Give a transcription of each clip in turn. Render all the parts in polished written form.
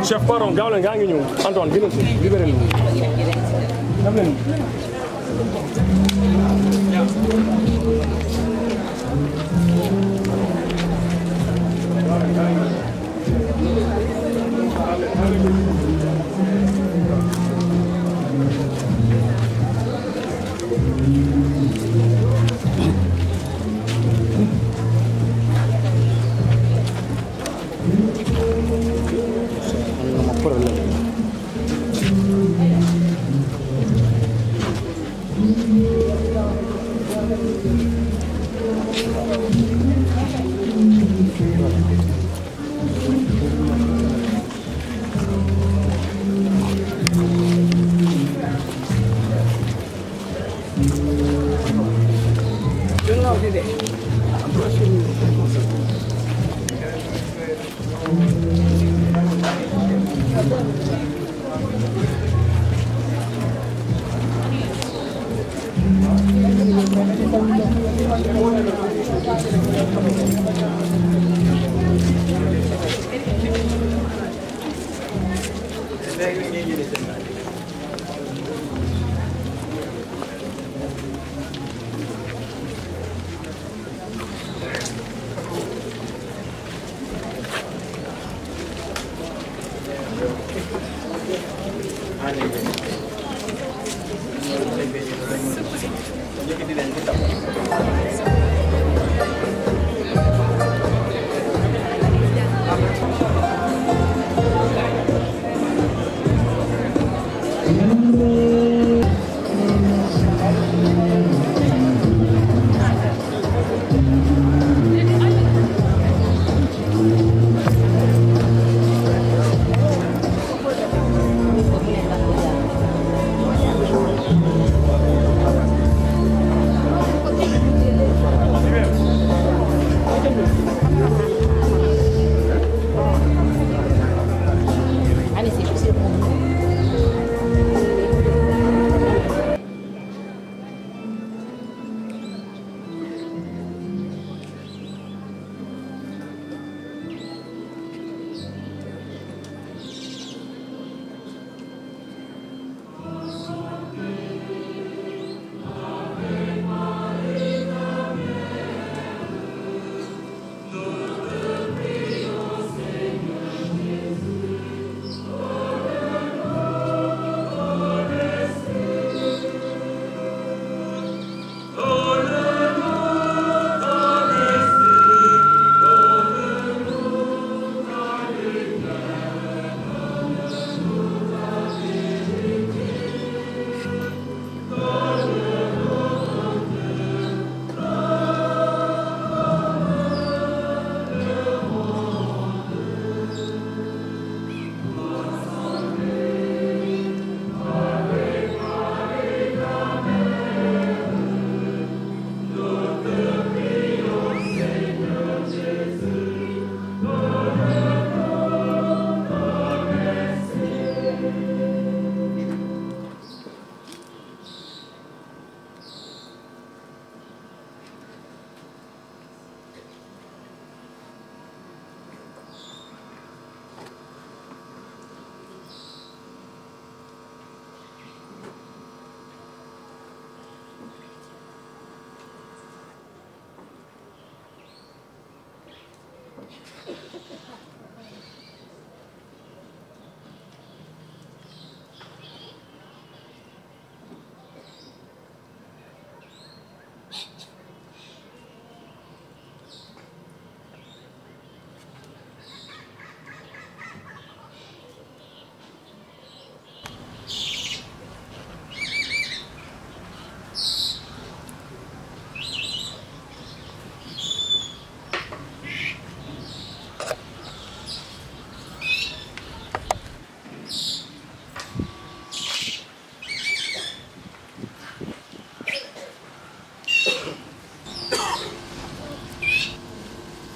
chef pardon gaaw leen gaa ngi ñëw Antoine gënal si libéré leen dem leen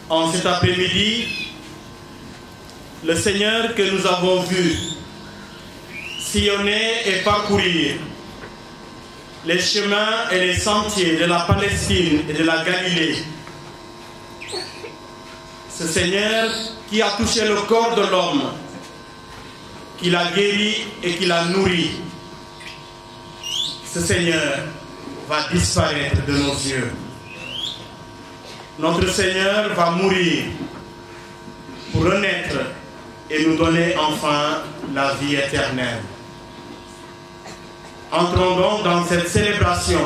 En cet après-midi, le Seigneur que nous avons vu sillonner et parcourir les chemins et les sentiers de la Palestine et de la Galilée, ce Seigneur qui a touché le corps de l'homme qui l'a guéri et qui l'a nourri, ce Seigneur va disparaître de nos yeux. Notre Seigneur va mourir pour renaître et nous donner enfin la vie éternelle. Entrons donc dans cette célébration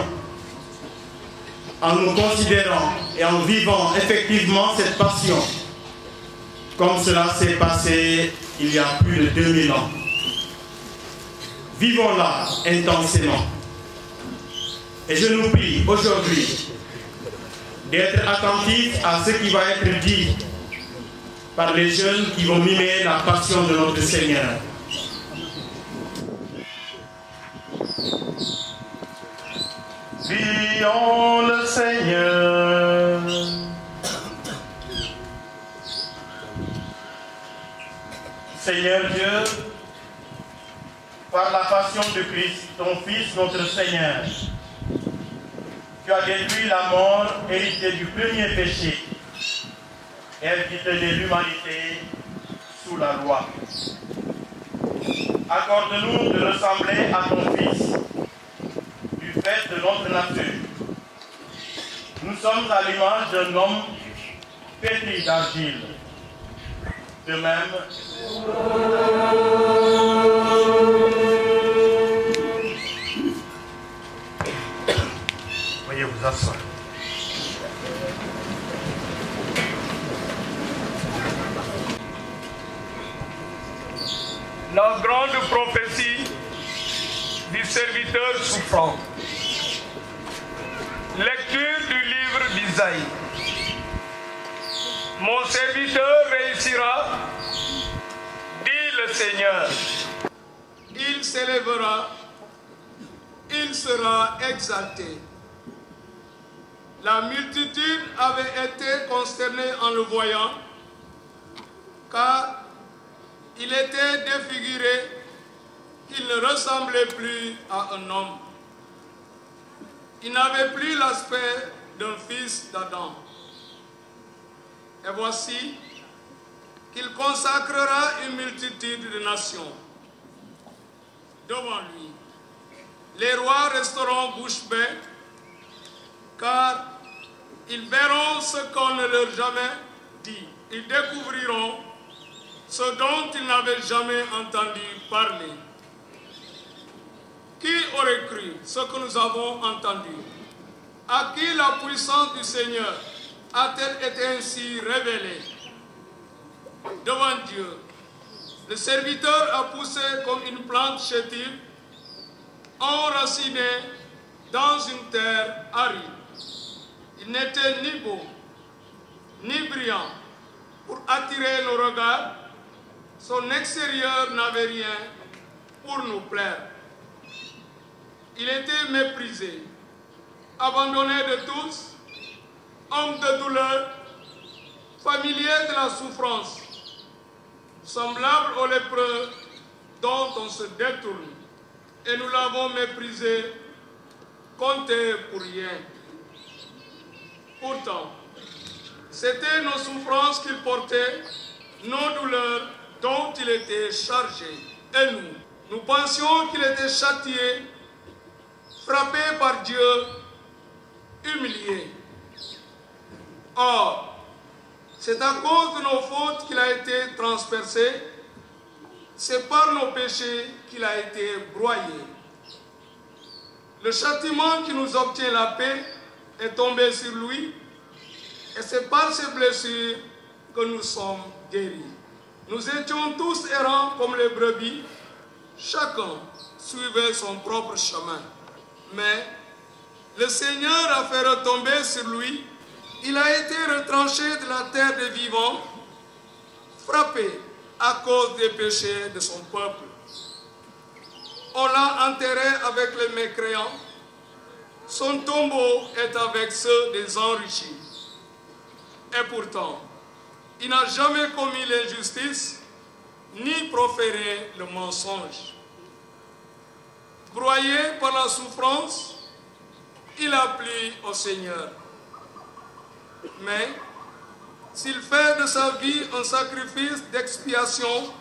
en nous considérant et en vivant effectivement cette passion comme cela s'est passé il y a plus de 2000 ans. Vivons-la intensément. Et je nous prie aujourd'hui d'être attentifs à ce qui va être dit par les jeunes qui vont mimer la passion de notre Seigneur. Prions le Seigneur. Seigneur Dieu, par la passion de Christ, ton Fils, notre Seigneur, tu as détruit la mort héritée du premier péché et invité de l'humanité sous la loi. Accorde-nous de ressembler à ton Fils du fait de notre nature. Nous sommes à l'image d'un homme pétri d'argile. De même, veuillez vous asseoir. La grande prophétie du serviteur souffrant. Lecture du livre d'Isaïe. Mon serviteur réussira, dit le Seigneur. Il s'élèvera, il sera exalté. La multitude avait été consternée en le voyant, car il était défiguré, il ne ressemblait plus à un homme. Il n'avait plus l'aspect d'un fils d'Adam. Et voici qu'il consacrera une multitude de nations devant lui. Les rois resteront bouche bée, car ils verront ce qu'on ne leur jamais dit. Ils découvriront ce dont ils n'avaient jamais entendu parler. Qui aurait cru ce que nous avons entendu? À qui la puissance du Seigneur a-t-elle été ainsi révélée? Devant Dieu, le serviteur a poussé comme une plante chétive, enracinée dans une terre aride. Il n'était ni beau, ni brillant pour attirer nos regards. Son extérieur n'avait rien pour nous plaire. Il était méprisé, abandonné de tous, homme de douleur, familier de la souffrance, semblable aux lépreux dont on se détourne, et nous l'avons méprisé, compté pour rien. Pourtant, c'était nos souffrances qu'il portait, nos douleurs dont il était chargé. Et nous pensions qu'il était châtié, frappé par Dieu, humilié. Or, c'est à cause de nos fautes qu'il a été transpercé, c'est par nos péchés qu'il a été broyé. Le châtiment qui nous obtient la paix est tombé sur lui, et c'est par ses blessures que nous sommes guéris. Nous étions tous errants comme les brebis, chacun suivait son propre chemin. Mais le Seigneur a fait retomber sur lui, il a été retranché de la terre des vivants, frappé à cause des péchés de son peuple. On l'a enterré avec les mécréants, son tombeau est avec ceux des enrichis. Et pourtant, il n'a jamais commis l'injustice, ni proféré le mensonge. Broyé par la souffrance, il a plu au Seigneur. Mais, s'il fait de sa vie un sacrifice d'expiation,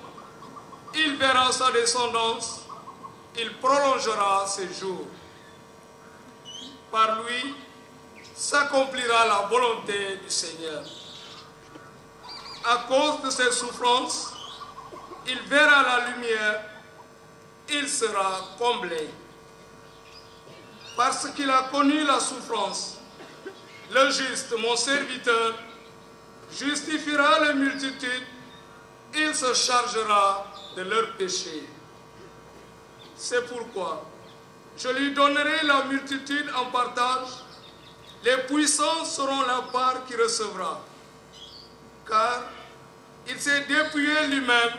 il verra sa descendance, il prolongera ses jours. Par lui s'accomplira la volonté du Seigneur. À cause de ses souffrances, il verra la lumière, il sera comblé. Parce qu'il a connu la souffrance, le juste, mon serviteur, justifiera les multitudes, il se chargera de leurs péchés. C'est pourquoi je lui donnerai la multitude en partage, les puissants seront la part qu'il recevra. Car il s'est dépouillé lui-même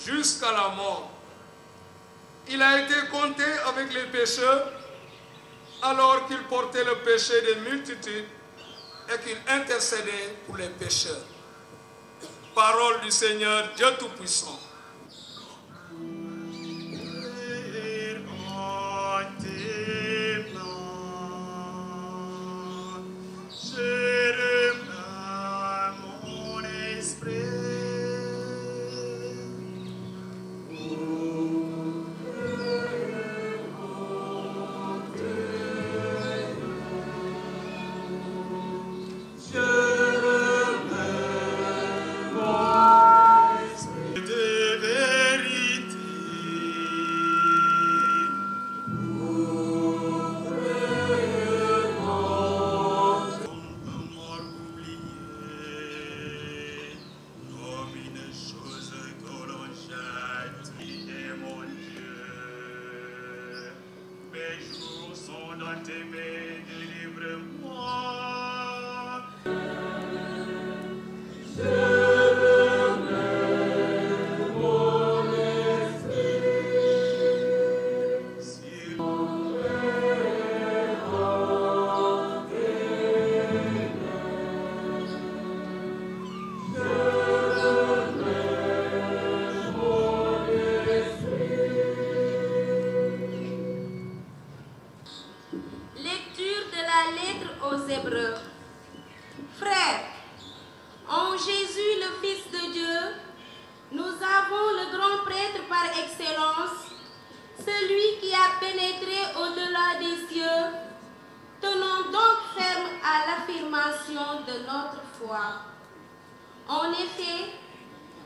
jusqu'à la mort. Il a été compté avec les pécheurs alors qu'il portait le péché des multitudes et qu'il intercédait pour les pécheurs. Parole du Seigneur Dieu Tout-Puissant. En effet,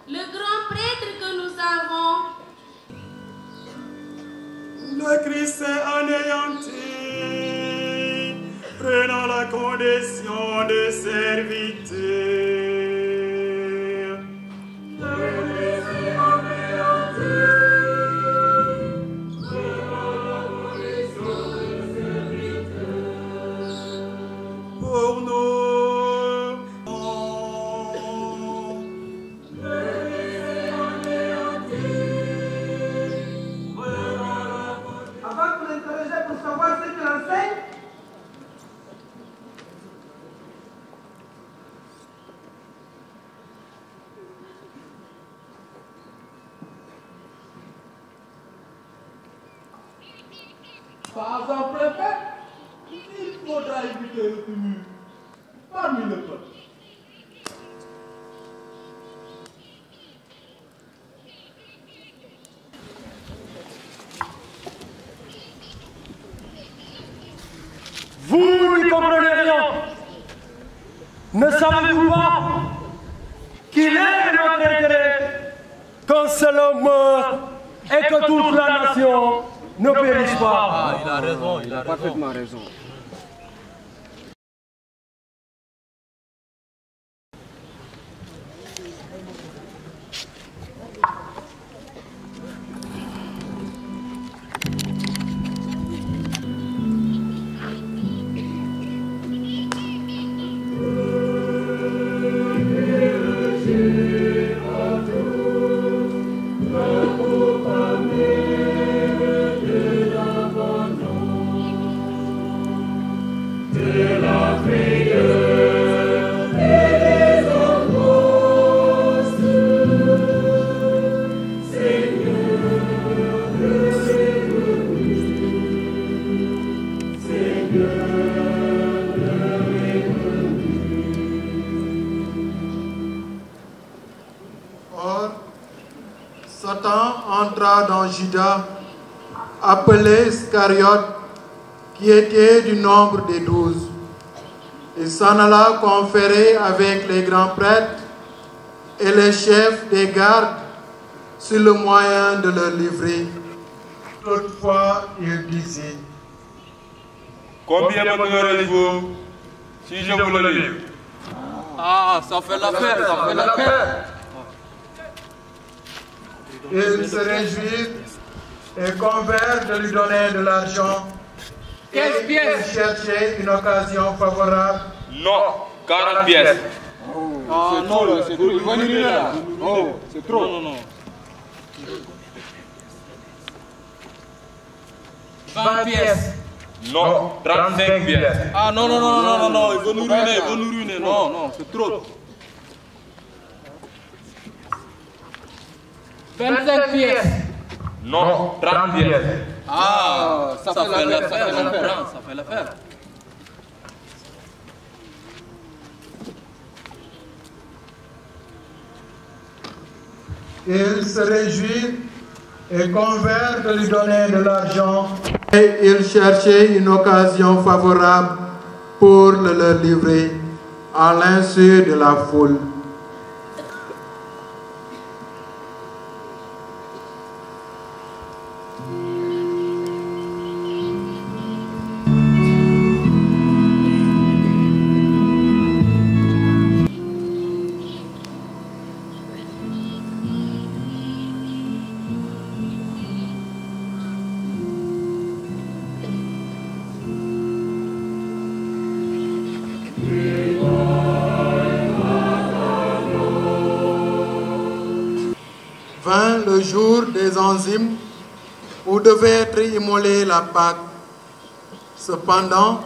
le grand prêtre que nous avons, le Christ est anéanti, prenant la condition de serviteur. Pour nous, Pas un préfet, il faudra éviter le tumulte parmi le peuple. Vous n'y comprenez rien. Ne savez-vous pas qu'il est de notre intérêt qu'un seul homme meure et que toute la nation ne périsse pas? Ah, il a raison, il a parfaitement raison. entra dans Juda, appelé Iscariote, qui était du nombre des 12. Il s'en alla conférer avec les grands prêtres et les chefs des gardes sur le moyen de le livrer. Toutefois, il disait: combien me donnerez-vous si je vous le livre? Ah, ça fait l'affaire, ça fait l'affaire. Il se réjouit et convert de lui donner de l'argent. Et il cherchait une occasion favorable. Non, 40 pièces. Ah non, c'est trop. Il va nous là. Oh, c'est trop. Non, non, non. 20 pièces. Non, 35 pièces. Ah non, non, non, non, non, non, il veut nous ruiner, il veut nous ruiner. Non, non, c'est trop. 25 pièces. Non, 30 pièces. Ah, ça fait l'affaire, ça fait l'affaire. Il se réjouit et convert de lui donner de l'argent. Et il cherchait une occasion favorable pour le leur livrer à l'insu de la foule. Vint le jour des enzymes où devait être immolée la Pâque. Cependant,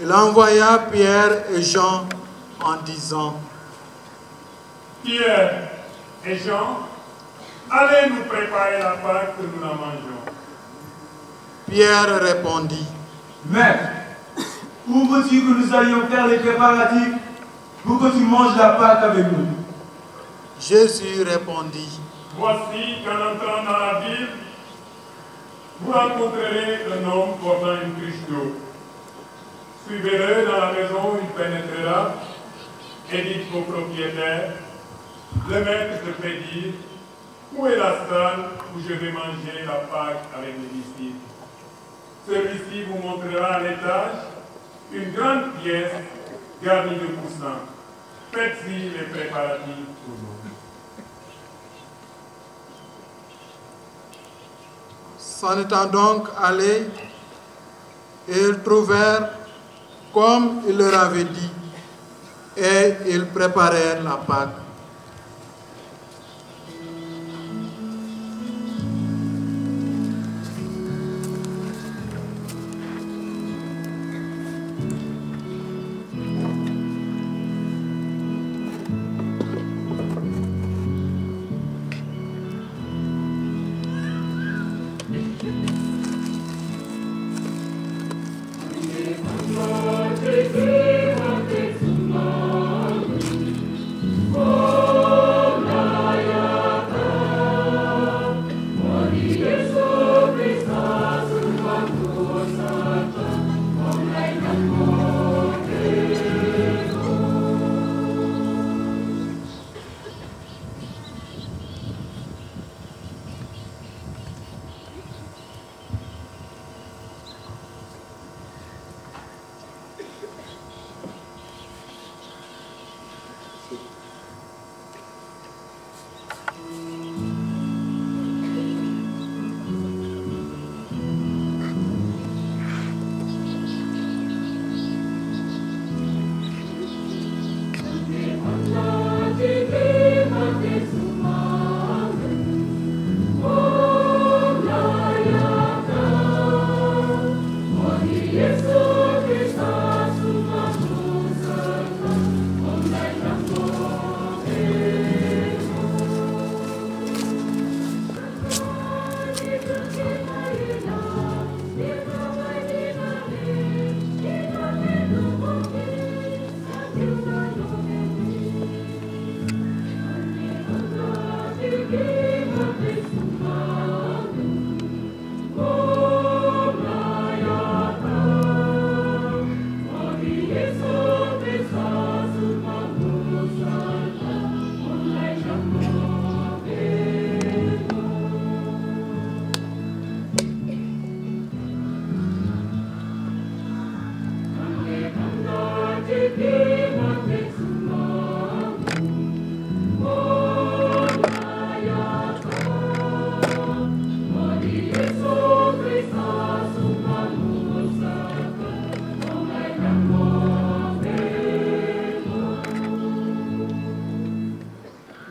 il envoya Pierre et Jean en disant: Pierre et Jean, allez nous préparer la Pâque que nous la mangeons. Pierre répondit: Maître, où veux-tu que nous allions faire les préparatifs pour que tu manges la Pâque avec nous? Jésus répondit: Voici qu'en entrant dans la ville, vous rencontrerez un homme portant une cruche d'eau. Suivez-le dans la maison où il pénétrera et dites au propriétaire: le maître te fait dire, où est la salle où je vais manger la Pâque avec mes disciples? Celui-ci vous montrera à l'étage une grande pièce garnie de coussins. Faites-y les préparatifs pour nous. S'en étant donc allés, ils trouvèrent comme il leur avait dit, et ils préparèrent la Pâque.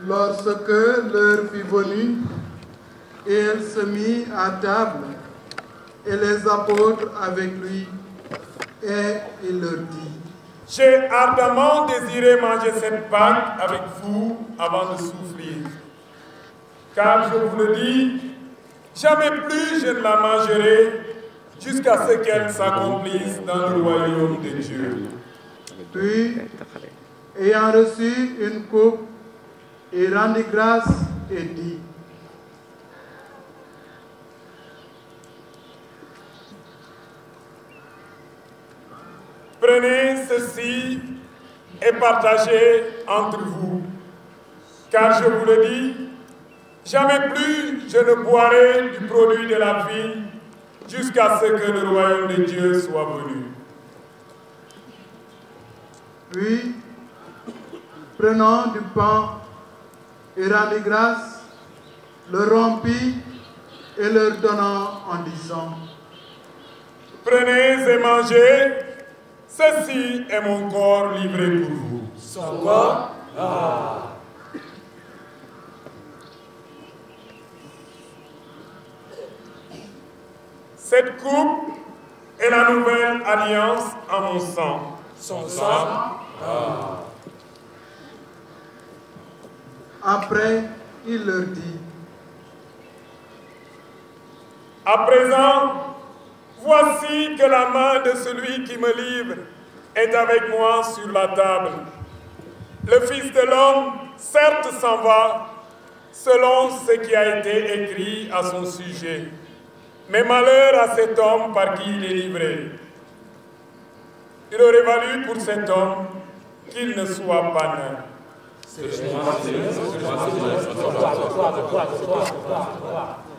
Lorsque l'heure fut venue, et elle se mit à table, et les apôtres avec lui, et il leur dit: J'ai ardemment désiré manger cette Pâque avec vous avant de souffrir. Car je vous le dis, jamais plus je ne la mangerai jusqu'à ce qu'elle s'accomplisse dans le royaume de Dieu. Puis, ayant reçu une coupe, il rendit grâce et dit: Prenez ceci et partagez entre vous, car je vous le dis, jamais plus je ne boirai du produit de la vigne jusqu'à ce que le royaume de Dieu soit venu. Puis, prenant du pain, il rendit grâce, le rompit et leur donnant en disant: Prenez et mangez, ceci est mon corps livré pour vous. Son corps? Cette coupe est la nouvelle alliance en mon sang. Son sang? Après, il leur dit: À présent, voici que la main de celui qui me livre est avec moi sur la table. Le Fils de l'homme, certes, s'en va, selon ce qui a été écrit à son sujet. Mais malheur à cet homme par qui il est livré. Il aurait valu pour cet homme qu'il ne soit pas né.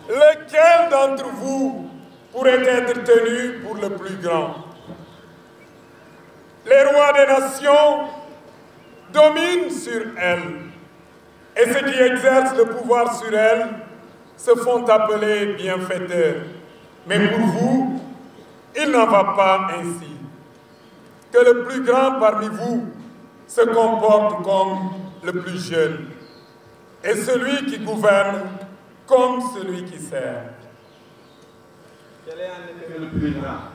Lequel d'entre vous pourrait être tenu pour le plus grand? Les rois des nations dominent sur elles, et ceux qui exercent le pouvoir sur elles se font appeler bienfaiteurs. Mais pour vous, il n'en va pas ainsi. Que le plus grand parmi vous se comporte comme le plus jeune, et celui qui gouverne comme celui qui sert. Quel est en effet le plus grand?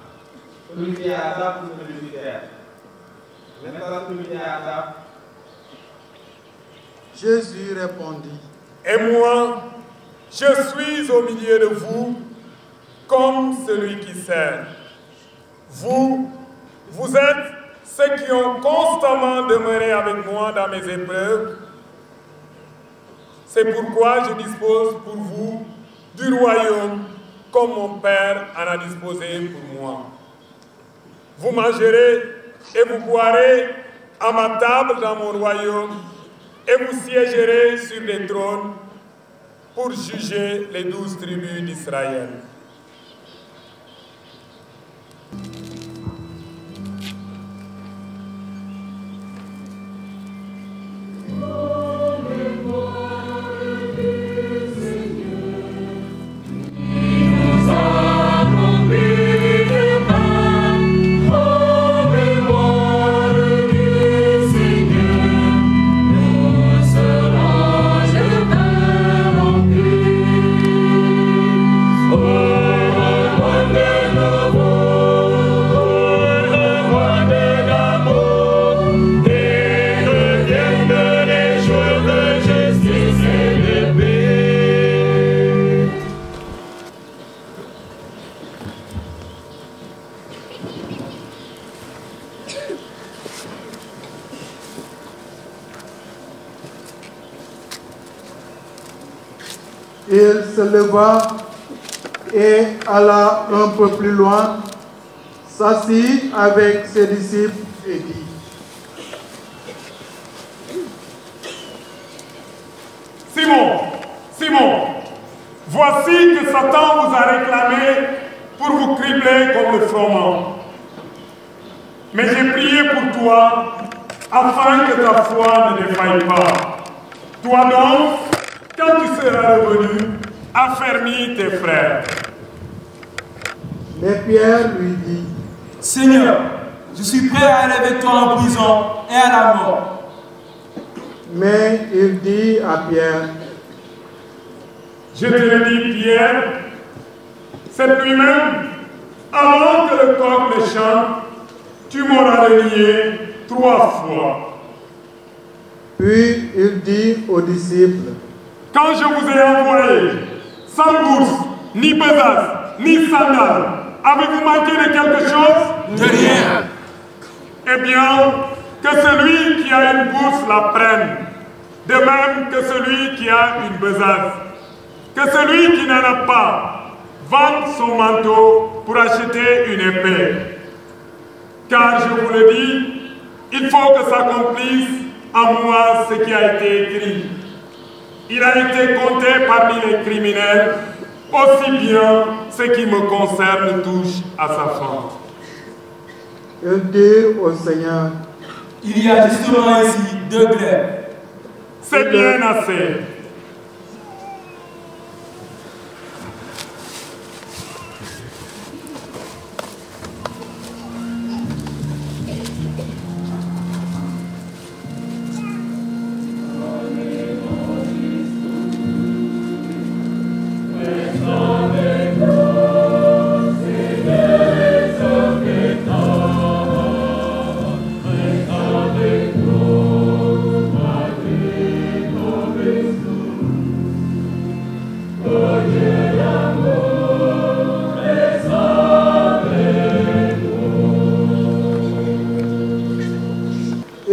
Celui qui est à table ou celui qui sert? N'est-ce pas celui qui est à table? Jésus répondit: Et moi, je suis au milieu de vous comme celui qui sert. Vous êtes ceux qui ont constamment demeuré avec moi dans mes épreuves. C'est pourquoi je dispose pour vous du royaume comme mon Père en a disposé pour moi. Vous mangerez et vous boirez à ma table dans mon royaume, et vous siégerez sur les trônes pour juger les 12 tribus d'Israël. Il se leva et alla un peu plus loin, s'assit avec ses disciples et dit: Simon, voici que Satan vous a réclamé pour vous cribler comme le froment. Mais j'ai prié pour toi, afin que ta foi ne défaille pas. Toi donc, quand tu seras revenu, affermis tes frères. Mais Pierre lui dit, Seigneur, je suis prêt à aller avec toi en prison et à la mort. Mais il dit à Pierre, je te le dis, Pierre, cette nuit même, avant que le coq ne chante, tu m'auras renié 3 fois. Puis il dit aux disciples, quand je vous ai envoyé, sans bourse, ni besace, ni sandales, avez-vous manqué de quelque chose? De rien. Eh bien, que celui qui a une bourse la prenne, de même que celui qui a une besace. Que celui qui n'en a pas vende son manteau pour acheter une épée. Car je vous le dis, il faut que s'accomplisse en moi ce qui a été écrit. Il a été compté parmi les criminels, aussi bien ce qui me concerne touche à sa fin. Il dit au Seigneur, il y a justement ici 2 glaives. C'est bien assez.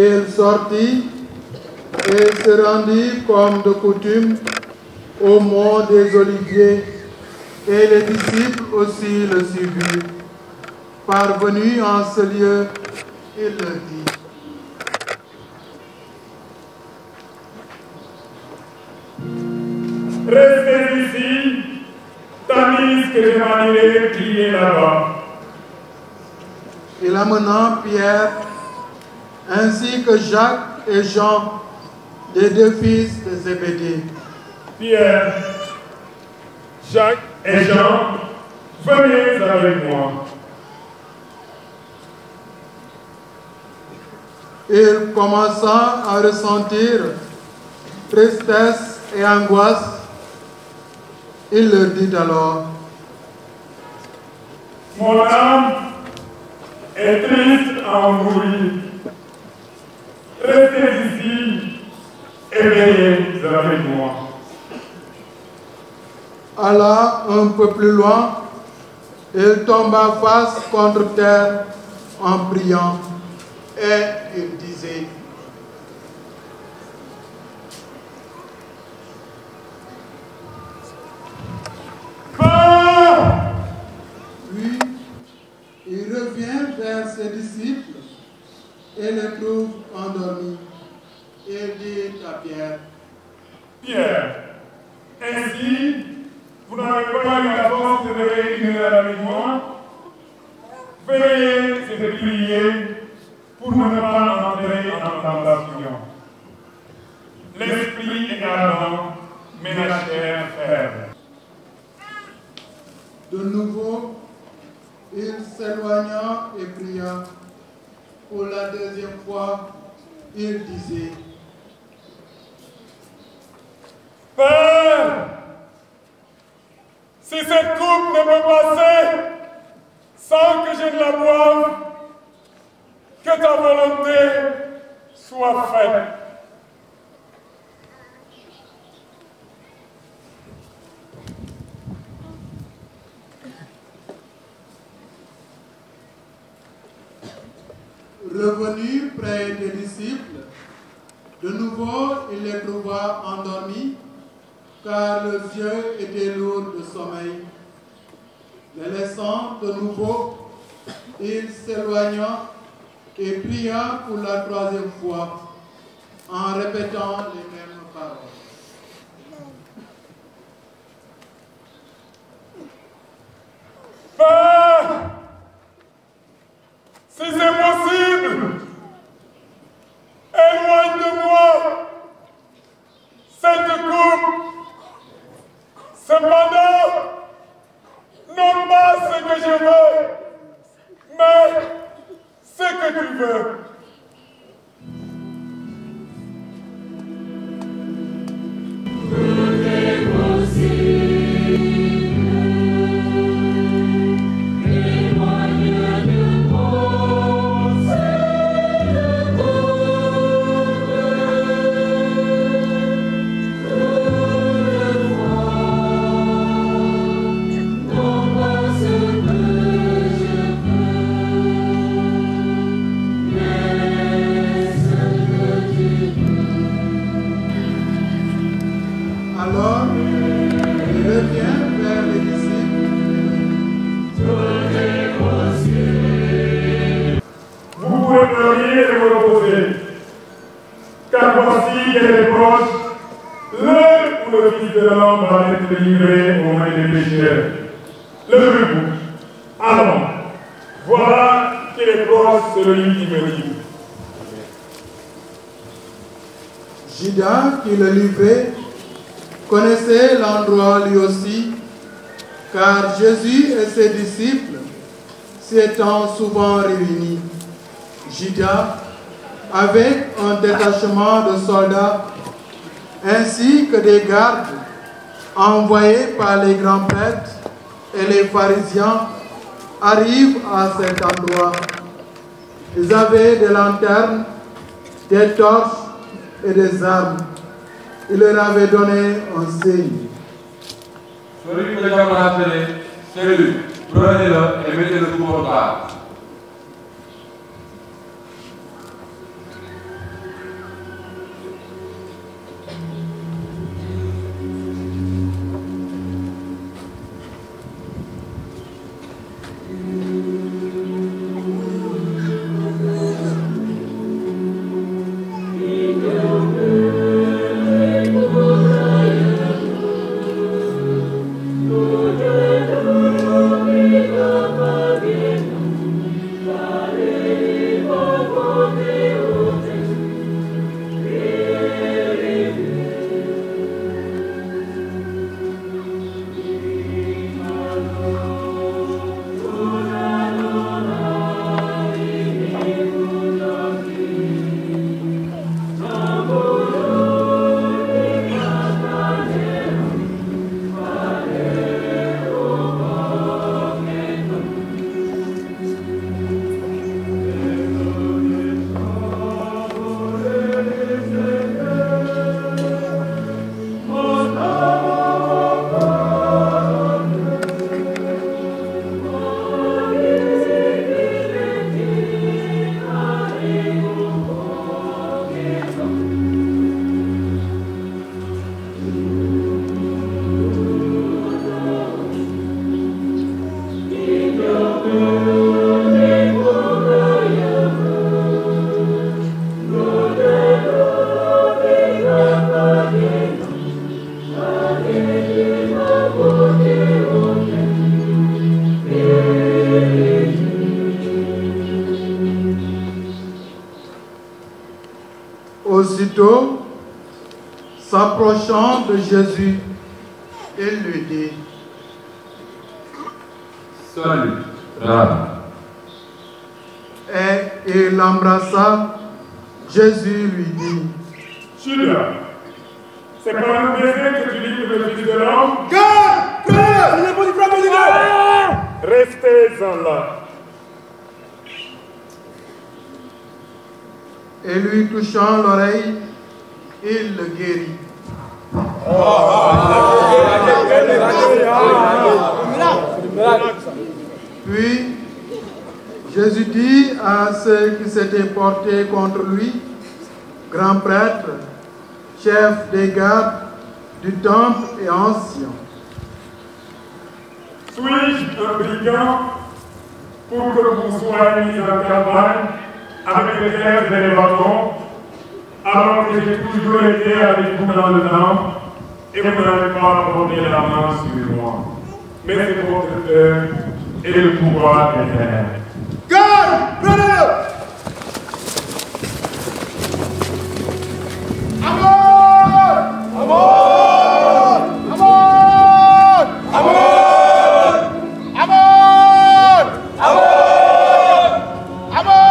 il sortit et se rendit comme de coutume au mont des Oliviers, et les disciples aussi le suivirent. Parvenu en ce lieu, il leur dit, restez ici, tandis que je m'en irai prier là-bas. Il amena Pierre, ainsi que Jacques et Jean, les 2 fils de Zébédée. Pierre, Jacques et Jean, venez avec moi. Il commença à ressentir tristesse et angoisse. Il leur dit alors, mon âme est triste à en mourir. Restez ici et veillez avec moi. Alla un peu plus loin, il tomba face contre terre en priant, et il disait, puis il revient vers ses disciples et les trouve endormis. Il dit à Pierre, Pierre, ainsi, vous n'avez pas eu la force de veiller 1 heure avec moi. Veillez et priez pour ne pas entrer en tentation. L'esprit est ardent, mais la chair faible. De nouveau, il s'éloigna et pria. Pour la 2e fois, il disait, Père, si cette coupe ne peut passer sans que je ne la boive, que ta volonté soit faite. Revenu près des disciples, de nouveau il les trouva endormis, car leurs yeux étaient lourds de sommeil. Les laissant de nouveau, il s'éloigna et pria pour la 3e fois, en répétant les mêmes paroles. Père, Si c'est possible, éloigne de moi cette coupe. Cependant, non pas ce que je veux, mais ce que tu veux. Alors, il revient vers les disciples. Vous pouvez pleurer et vous reposer, car voici qu'elle est proche, l'heure où le Fils de l'homme va être livré aux mains des pécheurs. Levez-vous. Allons. Voilà qu'il est proche celui qui me livre. Judas, qui le livrait, connaissait l'endroit lui aussi, car Jésus et ses disciples s'y étant souvent réunis. Judas, avec un détachement de soldats, ainsi que des gardes envoyés par les grands prêtres et les pharisiens, arrive à cet endroit. Ils avaient des lanternes, des torches et des armes. Il leur avait donné un signe. Celui que j'avais appelé, c'est lui. Prenez-le et mettez-le sous votre garde. Aussitôt, s'approchant de Jésus, il lui dit: Salut, Rabbi. Et il l'embrassa. Jésus lui dit: Judas, c'est par un baiser que tu livres le Fils de l'homme. Restez-en là. Et lui touchant l'oreille, il le guérit. Puis Jésus dit à ceux qui s'étaient portés contre lui, grands prêtres, chefs des gardes du temple et anciens: Suis-je un brigand pour que vous soyez mis en campagne avec les glaives et les bâtons, alors que j'ai toujours été avec vous dans le temple et vous n'avez pas porté la main sur moi. Mais c'est votre œuvre et le pouvoir éternel. Garde, prenez-le. Amor! Amor! Amor! Amor! Amor! Amor! Amor!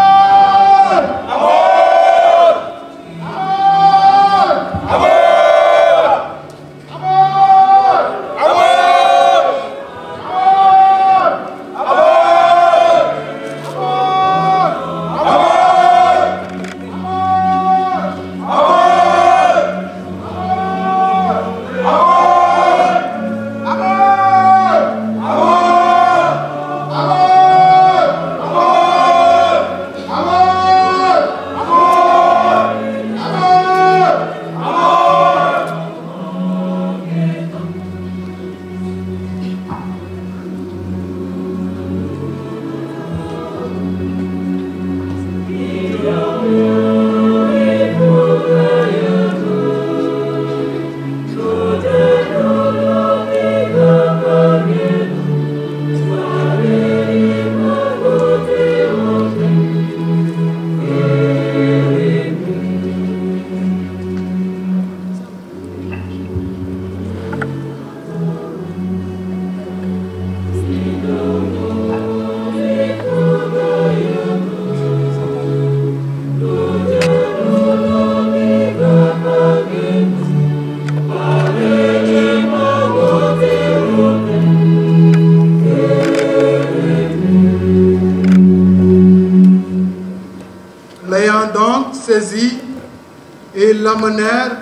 Ils l'amenèrent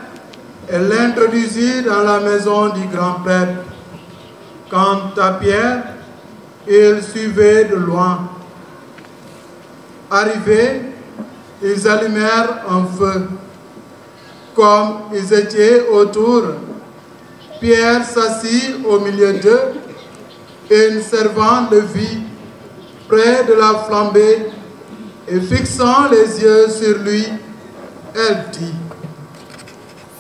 et l'introduisirent dans la maison du grand prêtre. Quant à Pierre, il suivait de loin. Arrivés, ils allumèrent un feu. Comme ils étaient autour, Pierre s'assit au milieu d'eux et une servante le vit près de la flambée et fixant les yeux sur lui, elle dit: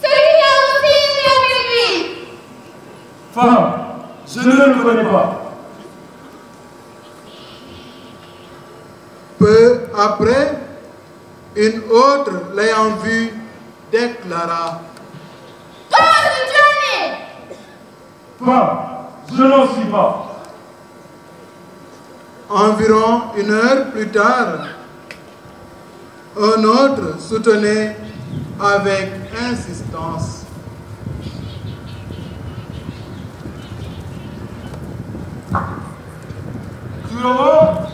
Celui-là aussi est avec lui. Femme, je ne le connais pas. Peu après, une autre l'ayant vu déclara: Comment ce Johnny? Femme, je n'en suis pas. Environ une heure plus tard, un autre soutenait avec insistance: Tu le vois?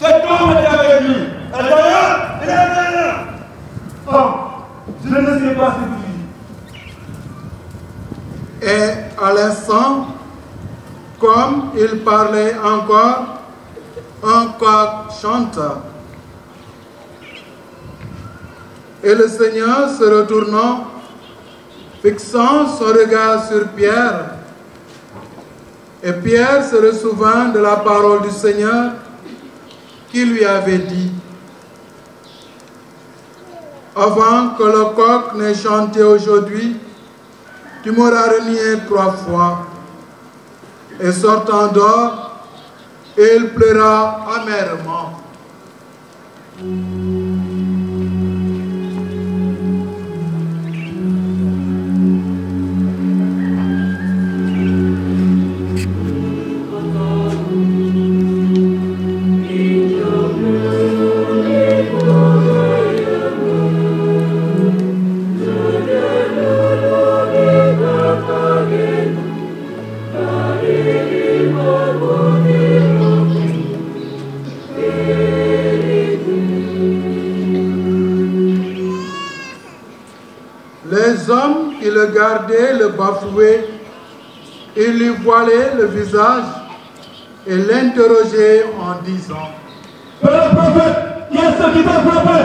Cet homme était avec lui. Intérieur et l'intérieur. Femme, je ne sais pas ce que tu dis. Et à l'instant, comme il parlait encore, un coq chanta. Et le Seigneur, se retournant, fixant son regard sur Pierre, et Pierre se ressouvint de la parole du Seigneur qui lui avait dit: avant que le coq n'ait chanté aujourd'hui, tu m'auras renié 3 fois. Et sortant dehors, il pleura amèrement. Les hommes qui le gardaient le bafouaient, ils lui voilaient le visage et l'interrogeaient en disant: Père prophète, qui est-ce qui t'a frappé?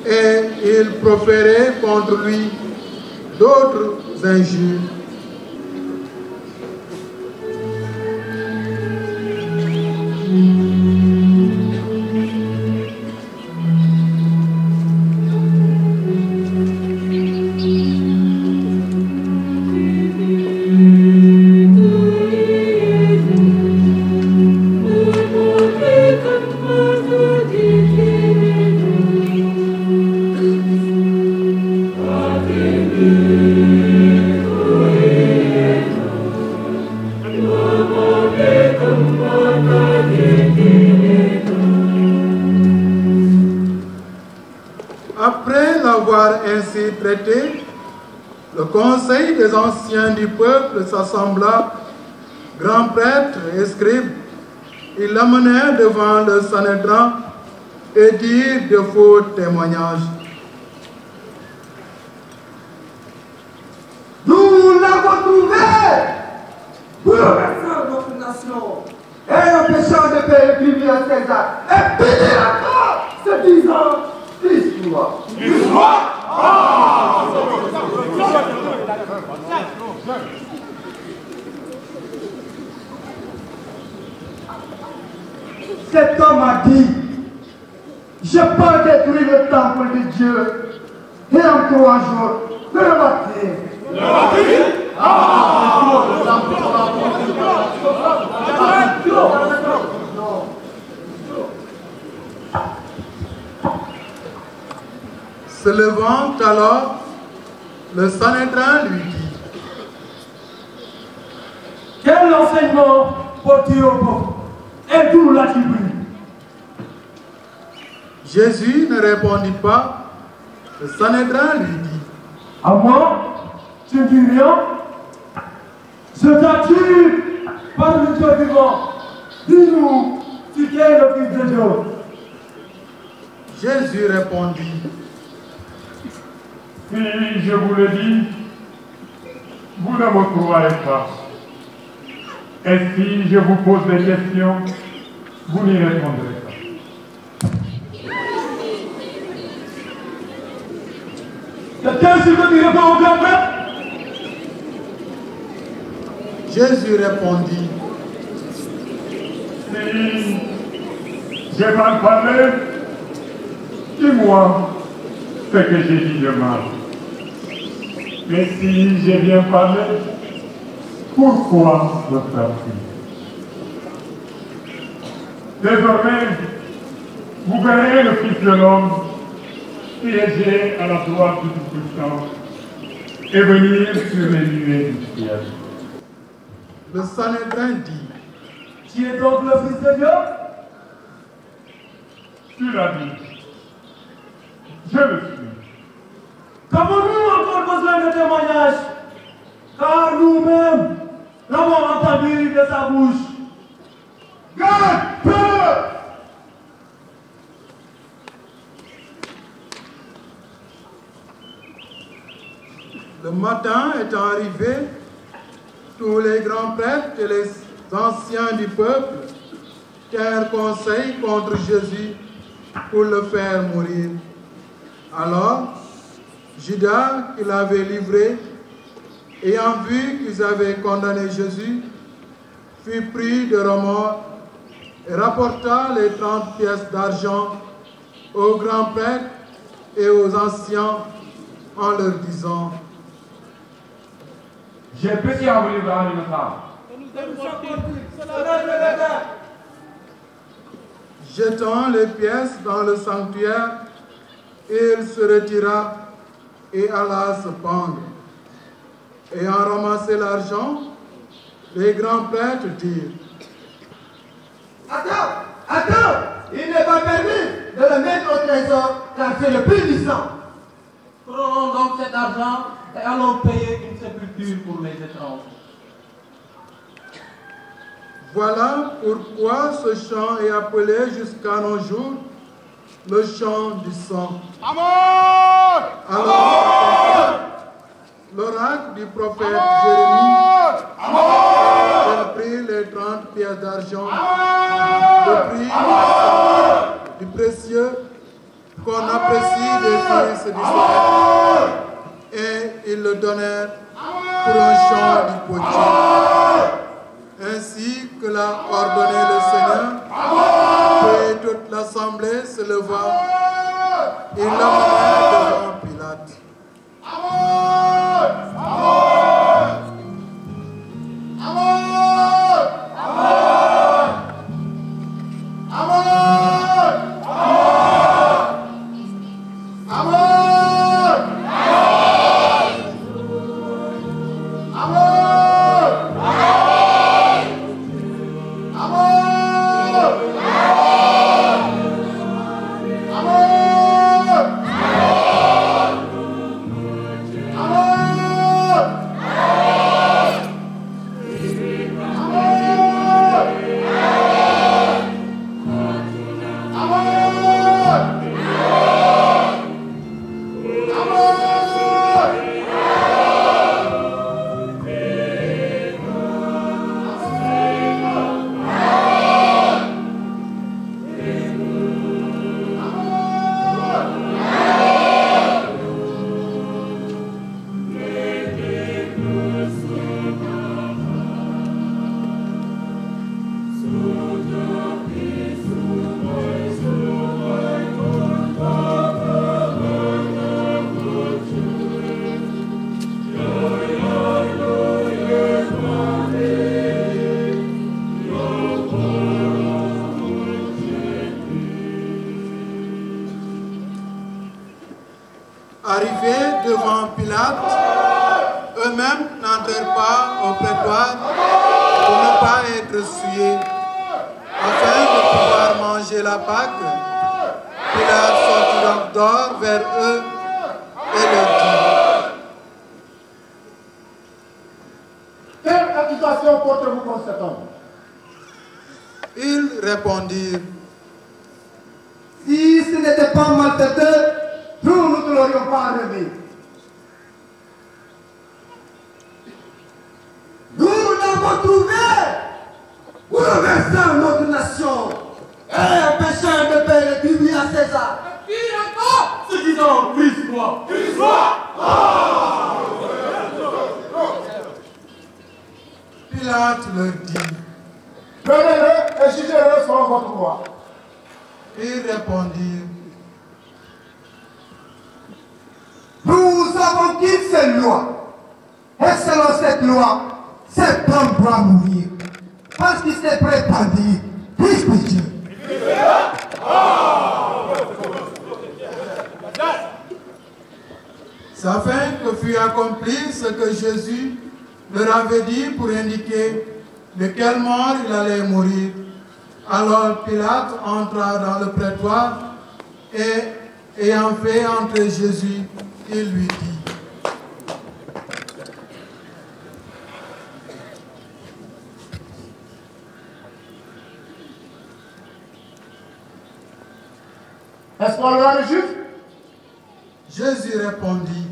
Et ils proféraient contre lui d'autres injures. ainsi traité, le conseil des anciens du peuple s'assembla, grands prêtres et scribes. Ils l'amenèrent devant le Sanhédrin et dirent de faux témoignages. Nous l'avons trouvé, bouleversant notre nation, et empêchant de payer le tribut à César, et péter la croix, se disant l'histoire. L'histoire. Cet homme a dit, je peux détruire le temple de Dieu et en 3 jours le rebâtir. Le rebâtir? Se levant alors, le Sanhédrin lui dit, quel enseignement portes-tu au peuple? Et d'où l'as-tu pris? Jésus ne répondit pas. Le Sanhédrin lui dit, à moi, tu ne dis rien? Je t'accuse par le Dieu vivant. Dis-nous, tu es le Fils de Dieu. Jésus répondit, si je vous le dis, vous ne me croirez pas. Et si je vous pose des questions, vous n'y répondrez pas. Quelqu'un s'il veut dire au grand prêtre? Jésus répondit, si j'ai mal parlé, dis-moi ce que j'ai dit de mal. Mais si j'ai bien parlé, pourquoi me faire fuir? Désormais, vous verrez le Fils de l'homme siéger à la droite du Tout-Puissant et venir sur les nuées du ciel. Le Sanhédrin dit, tu es donc le Fils de Dieu? Tu l'as dit. Je le suis. Qu'avons-nous encore besoin de témoignages? Car nous-mêmes l'avons entendu de sa bouche. Garde, peu! Le matin étant arrivé, tous les grands prêtres et les anciens du peuple tinrent conseil contre Jésus pour le faire mourir. Alors, Judas, qui l'avait livré, ayant vu qu'ils avaient condamné Jésus, fut pris de remords et rapporta les 30 pièces d'argent aux grands prêtres et aux anciens en leur disant, j'ai péché en vous livrant l'innocent. Jetant les pièces dans le sanctuaire, il se retira et alla se pendre. Ayant ramassé l'argent, les grands prêtres dirent, Attends, il n'est pas permis de le mettre au trésor, car c'est le prix du sang. Prenons donc cet argent et allons payer une sépulture pour les étrangers. Voilà pourquoi ce chant est appelé jusqu'à nos jours le chant du sang. Alors, l'oracle du prophète Jérémie, il prit les 30 pièces d'argent, le prix du précieux qu'on apprécie des fils d'Israël, et ils le donnèrent pour un chant du potier. Ainsi que l'a ordonné le Seigneur, et toute l'assemblée se leva et l'amenèrent devant Pilate. leur pas au prétoire pour ne pas être souillés. Afin de pouvoir manger la Pâque, Pilate sortit donc dehors vers eux et leur dit: Quelle accusation portez-vous contre cet homme? Ils répondirent: Si ce n'était pas malfaiteur, nous ne te l'aurions pas enlevé. Nous l'avons trouvé pour renverser notre nation et empêcher de payer le tribut à César. Et puis encore, se disant Christ-moi, Christ-moi. Pilate leur dit: Prenez-le et jugez-le selon votre loi. Ils répondirent: Nous avons qu'une seule loi. Et selon cette loi, cet homme doit mourir. Parce qu'il s'est prétendu Fils de Dieu. C'est afin que fût accompli ce que Jésus leur avait dit pour indiquer de quelle mort il allait mourir. Alors Pilate entra dans le prétoire et ayant fait entrer Jésus, il lui dit: Est-ce qu'on l'a le juif? Jésus répondit: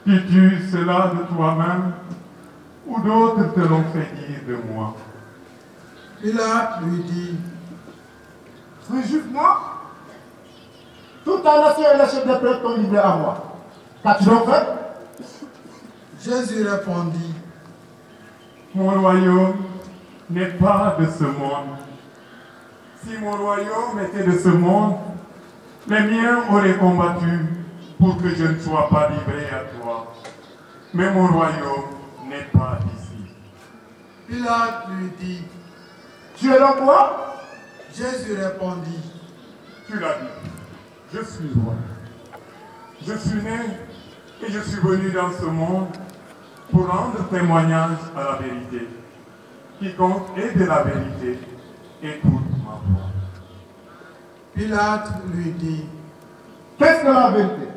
Dis-tu cela de toi-même ou d'autres te l'ont fait dire de moi? Pilate lui dit: Suis juif, moi? Toute la nation et les chefs des prêtres t'ont livré à moi. Qu'as-tu donc fait? Jésus répondit: Mon royaume n'est pas de ce monde. Si mon royaume était de ce monde, les miens auraient combattu pour que je ne sois pas livré à toi. Mais mon royaume n'est pas ici. Pilate lui dit: Tu es donc roi? Jésus répondit: Tu l'as dit, je suis roi. Je suis né et je suis venu dans ce monde pour rendre témoignage à la vérité. Quiconque est de la vérité, écoute ma voix. Pilate lui dit: Qu'est-ce que la vérité?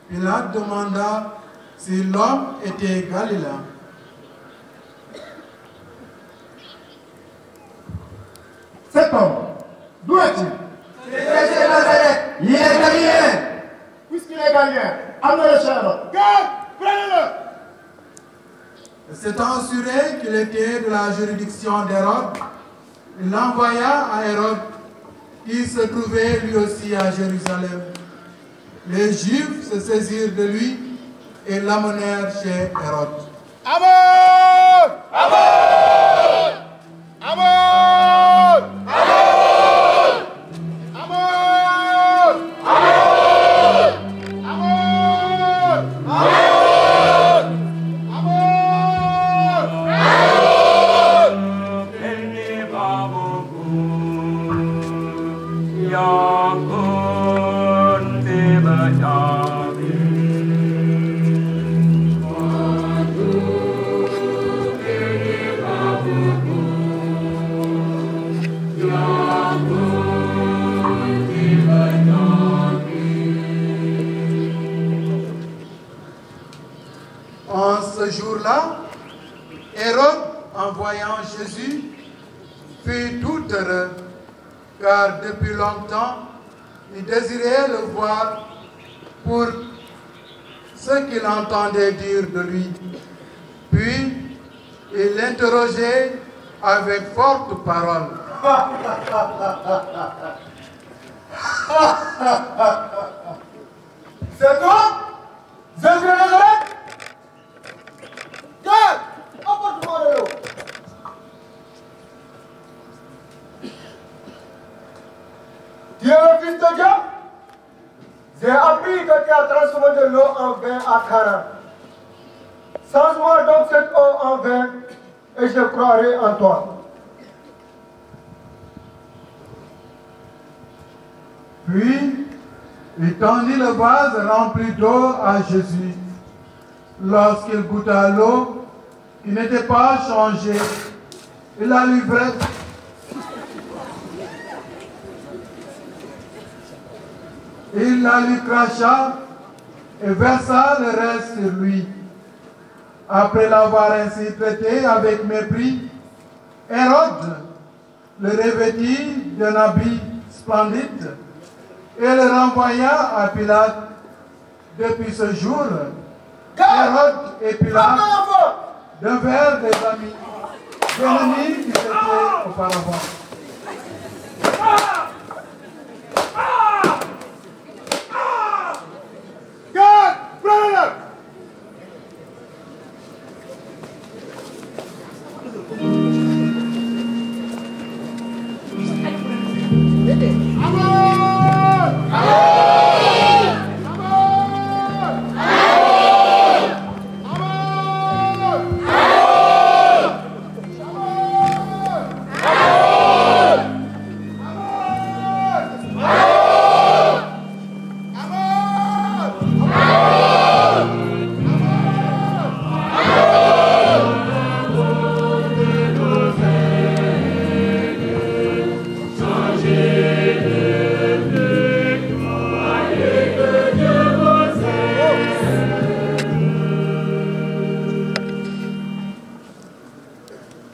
Pilate demanda si l'homme était Galiléen. Cet homme, d'où est-il? C'est Nazareth. Il est galiléen. Puisqu'il est galiléen, amenez-le chez Hérode. Garde, prenez-le. S'étant assuré qu'il était de la juridiction d'Hérode, il l'envoya à Hérode, qui se trouvait lui aussi à Jérusalem. Les Juifs se saisirent de lui et l'amenèrent chez Hérode. Amen! Amen! Amen! Amen! Amen! Amen! Amen! En ce jour-là, Hérode, en voyant Jésus, fut tout heureux, car depuis longtemps, il désirait le voir pour ce qu'il entendait dire de lui. Puis, il l'interrogeait avec fortes paroles. C'est toi? Jésus de Nazareth? Garde, apporte-moi de l'eau. Tu es le Fils de Dieu? J'ai appris que tu as transformé de l'eau en vin à Cana. Change-moi donc cette eau en vin et je croirai en toi. Puis, il tendit le vase rempli d'eau à Jésus. lorsqu'il goûta l'eau qui n'était pas changée, il la livrait. Il la lui cracha et versa le reste sur lui. Après l'avoir ainsi traité avec mépris, Hérode le revêtit d'un habit splendide et le renvoya à Pilate. Depuis ce jour, Hérode et Pilate devinrent des amis, des ennemis qui s'étaient auparavant.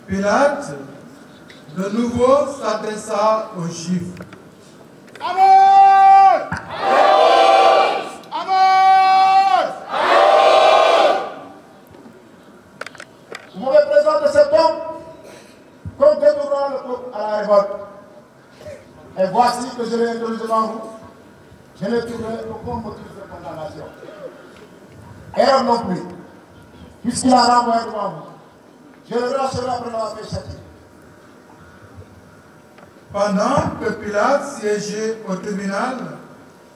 Pilate, de nouveau, s'adressa aux Juifs. Amen! Amen! Vous me présentez cet homme comme détournant le peuple à la révolte. Et voici que je l'ai introduit devant vous. Je n'ai trouvé aucun motif de condamnation. Hérode non plus, puisqu'il a renvoyé devant vous. Je le relâcherai après l'avoir fait châtier. Pendant que Pilate siégeait au tribunal,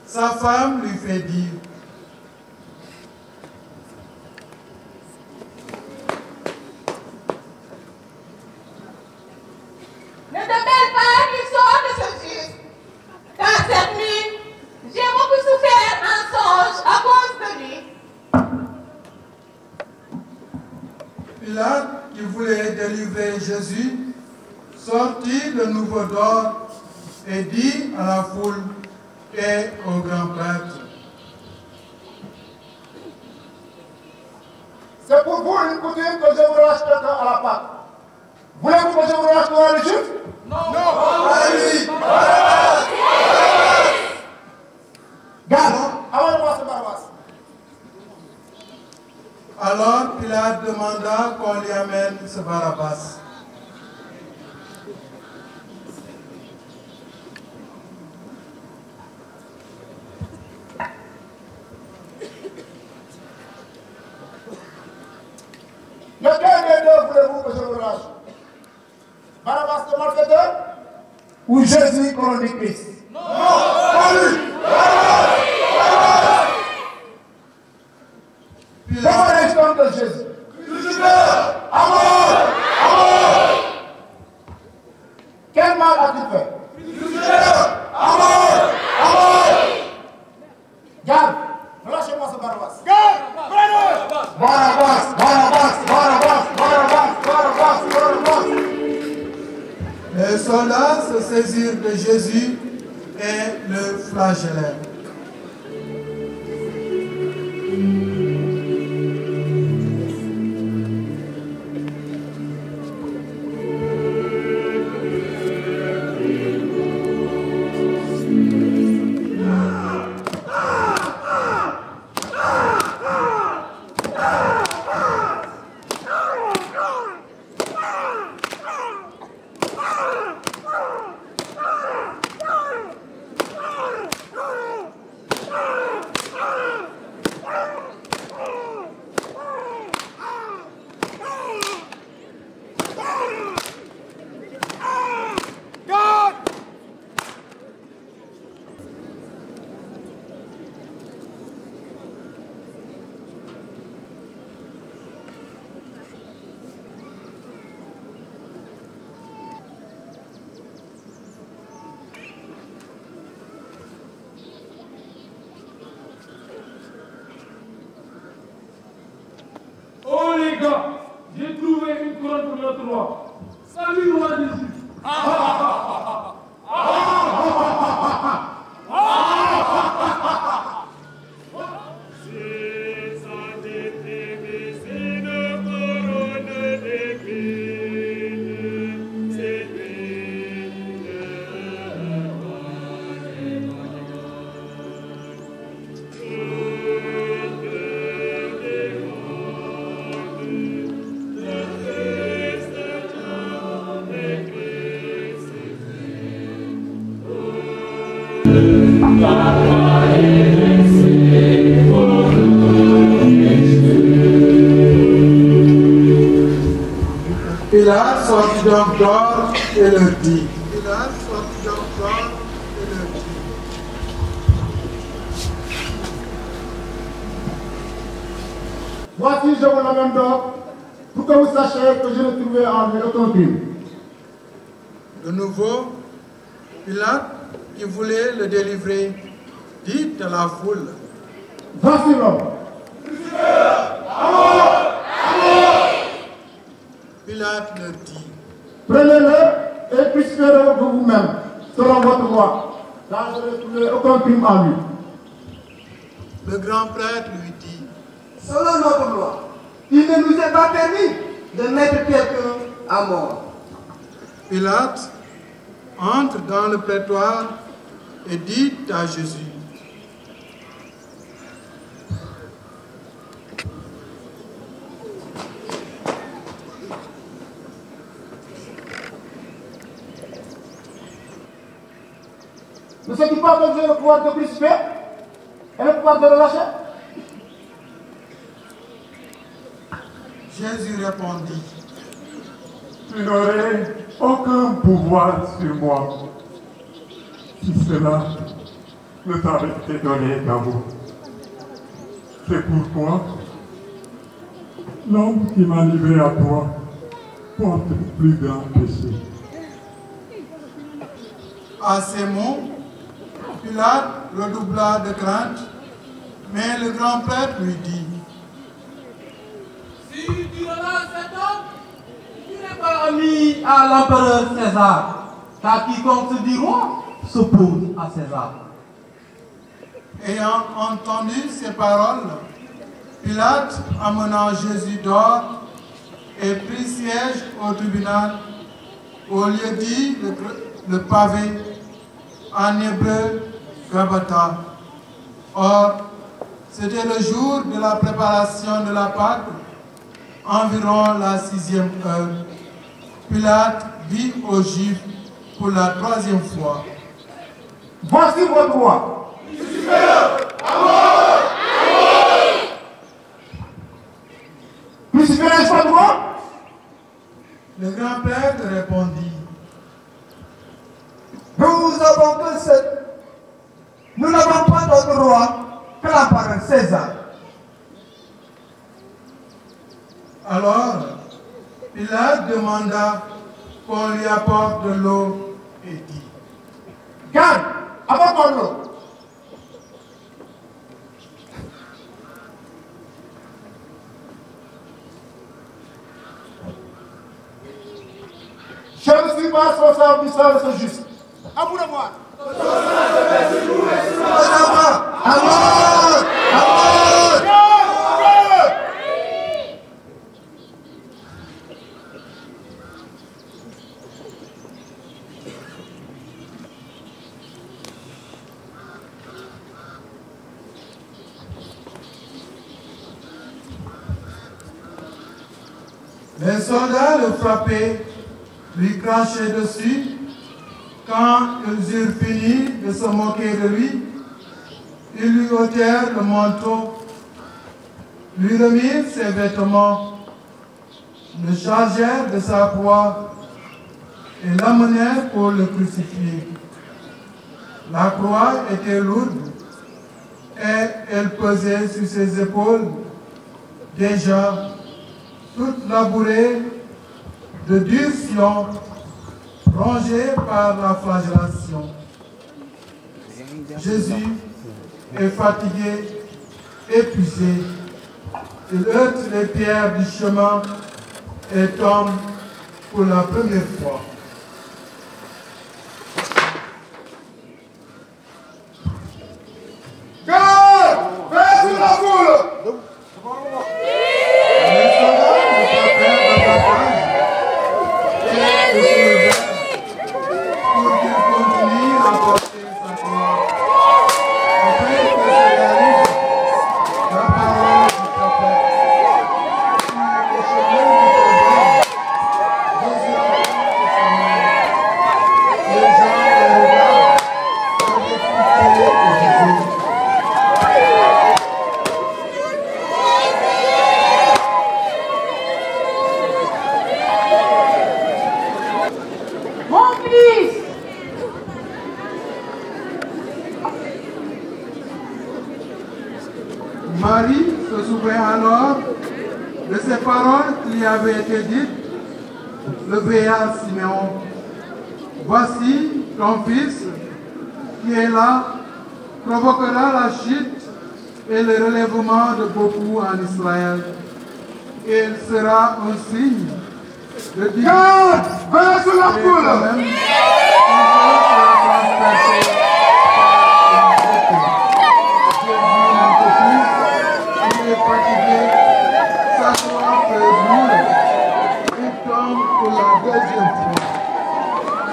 sa femme lui fait dire: Ne te mêle pas du sort de ce fils, car cette nuit, j'ai beaucoup souffert en songe à cause de lui. Pilate, qui voulait délivrer Jésus, sortit le nouveau d'or et dit à la foule et au grand prêtre: C'est pour vous une coutume que je vous relâche quelqu'un à la Pâque. Voulez-vous que je vous relâche devant les Juifs? Non. Allez-y. Garde, amène-moi ce Barabbas. Alors Pilate demanda qu'on lui amène ce Barabbas. Lequel des deux voulez-vous que je vous relâche? Barabbas le malfaiteur ou Jésus couronné de Christ? Non. Comment est-ce qu'on de Jésus? Amour! Amour! Quel mal a-t-il fait? Amour! Amour! Garde, relâchez-moi ce Barabbas. Garde! Barabbas! Barabbas! Barabbas! Barabbas! Barabbas! Barabbas! Les soldats se saisirent de Jésus et le flagellèrent. les gars, j'ai trouvé une couronne pour notre roi. Salut, roi d'Égypte. Pilate sortit donc dehors et leur dit. Pilate sortit donc dehors et leur dit. Voici, je vous l'amène donc, pour que vous sachiez que je ne trouvais en lui aucun crime. De nouveau, Pilate, qui voulait le délivrer, dit à la foule. Voici l'homme. Pilate leur dit. Prenez-le et crucifiez-le de vous-même, selon votre loi, car je n'ai trouvé aucun crime en lui. Le grand prêtre lui dit. Selon notre loi, il ne nous est pas permis de mettre quelqu'un à mort. Pilate entre dans le prétoire et dit à Jésus. Ne sais-tu pas que j'ai le pouvoir de crucifier et le pouvoir de relâcher? Jésus répondit. Tu n'aurais aucun pouvoir sur moi si cela ne t'avait été donné d'abord. C'est pourquoi l'homme qui m'a livré à toi porte le plus grand péché. À ces mots, Pilate redoubla de crainte, mais le grand prêtre lui dit. Si tu relâches cet homme, tu n'es pas ami à l'empereur César, car quiconque se dit roi s'oppose à César. Ayant entendu ces paroles, Pilate amena Jésus dehors et prit siège au tribunal, au lieu dit le pavé, en hébreu Gabata. Or, c'était le jour de la préparation de la Pâque, environ la 6e heure. Pilate dit aux Juifs pour la 3e fois. Voici votre roi. Crucifierez-vous votre roi? Le grand prêtre répondit. Nous n'avons pas d'autre roi que l'empereur César. Alors, Pilate demanda qu'on lui apporte de l'eau et dit. Garde, apporte l'eau. Je ne suis pas responsable du sang de ce juste. À vous de voir. Les soldats le frappaient, lui crachaient dessus. Quand ils eurent fini de se moquer de lui, ils lui ôtèrent le manteau, lui remirent ses vêtements, le chargèrent de sa croix et l'amenèrent pour le crucifier. La croix était lourde et elle pesait sur ses épaules, déjà toute labourée de durs sillons, rongé par la flagellation. Jésus est fatigué, épuisé, Il heurte les pierres du chemin et tombe pour la première fois. Garde! Fais sur la boule! Les soldats ne pas faire davantage et se levèrent pour qu'il continue à porter sa croix. Après que cela arrive, la parole du prophète sur le chemin du problème, Jésus rencontre sa mère. Les gens le regardent avec pitié et disaient: Mon fils! Marie se souvint alors de ces paroles qui lui avaient été dites. Le vieillard Siméon: voici ton fils qui est là, provoquera la chute et le relèvement de beaucoup en Israël. Et il sera un signe de Dieu. Garde! Fais sur la boule! Il est fatigué, sa croix peut mourir. Il tombe pour la deuxième fois.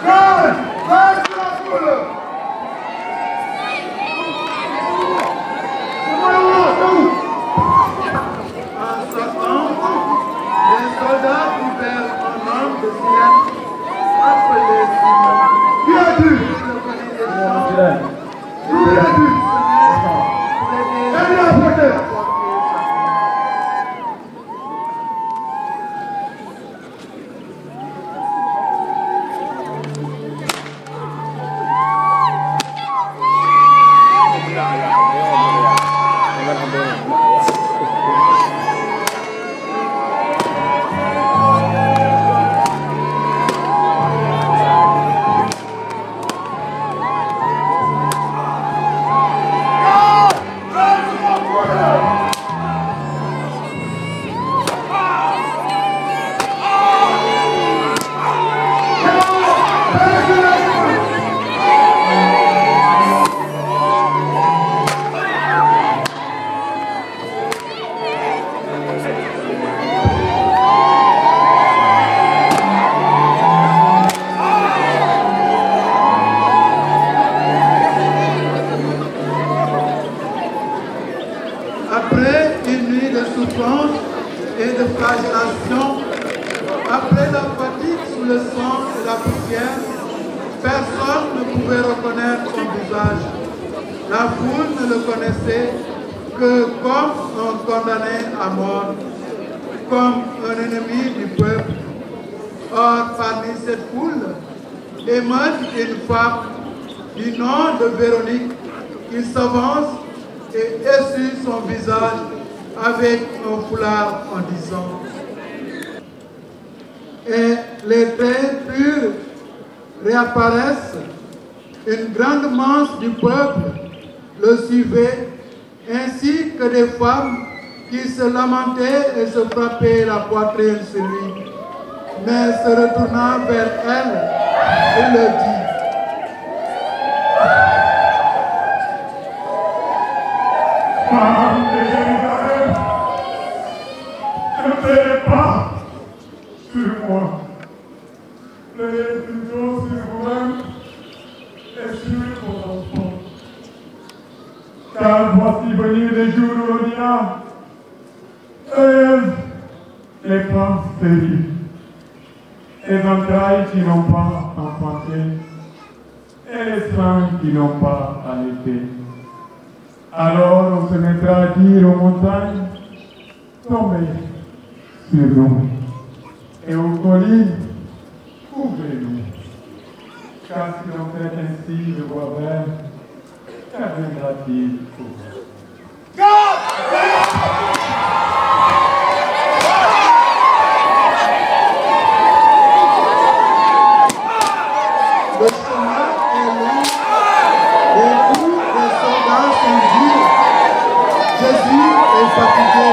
Garde! Fais sur la boule! En sortant, les soldats trouvèrent un homme de Cyrène appelé Simon. Qui as-tu? Qui as-tu? Aide-le à porter! Après une nuit de souffrance et de flagellation, après la fatigue sous le sang et la poussière, personne ne pouvait reconnaître son visage. La foule ne le connaissait que comme un condamné à mort, comme un ennemi du peuple. Or, parmi cette foule, émerge une femme du nom de Véronique qui s'avance et essuie son visage avec un foulard en disant: et les traits purs réapparaissent. Une grande masse du peuple le suivait, ainsi que des femmes qui se lamentaient et se frappaient la poitrine sur lui. Mais se retournant vers elle, il leur dit: Femme de Jérusalem, ne pleurez pas sur moi. Pleurez plutôt sur vous-même et sur vos enfants. Car voici venir les jours où l'on dira: heureuses les femmes stériles, les entrailles qui n'ont pas enfanté et les seins qui n'ont pas allaité. Alors on se mettra à dire aux montagnes: tombez sur nous, et aux collines: couvrez-nous. Car si on fait ainsi de voix verte, qu'adviendra-t-il pour vous? Le chemin est long, les coups des soldats sont durs. Jésus est fatigué.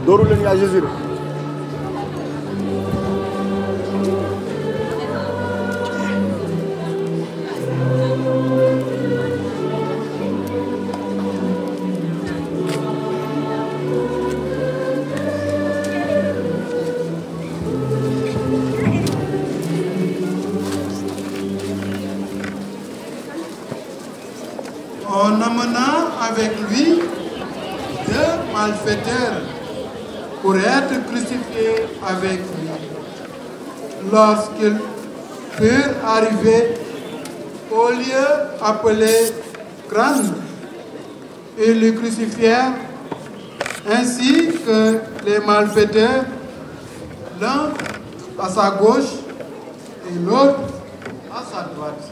dooru leen yaa Jésus. En amenant avec lui deux malfaiteurs pour être crucifiés avec lui. Lorsqu'ils furent arrivés au lieu appelé Crâne, ils le crucifièrent ainsi que les malfaiteurs, l'un à sa gauche et l'autre à sa droite.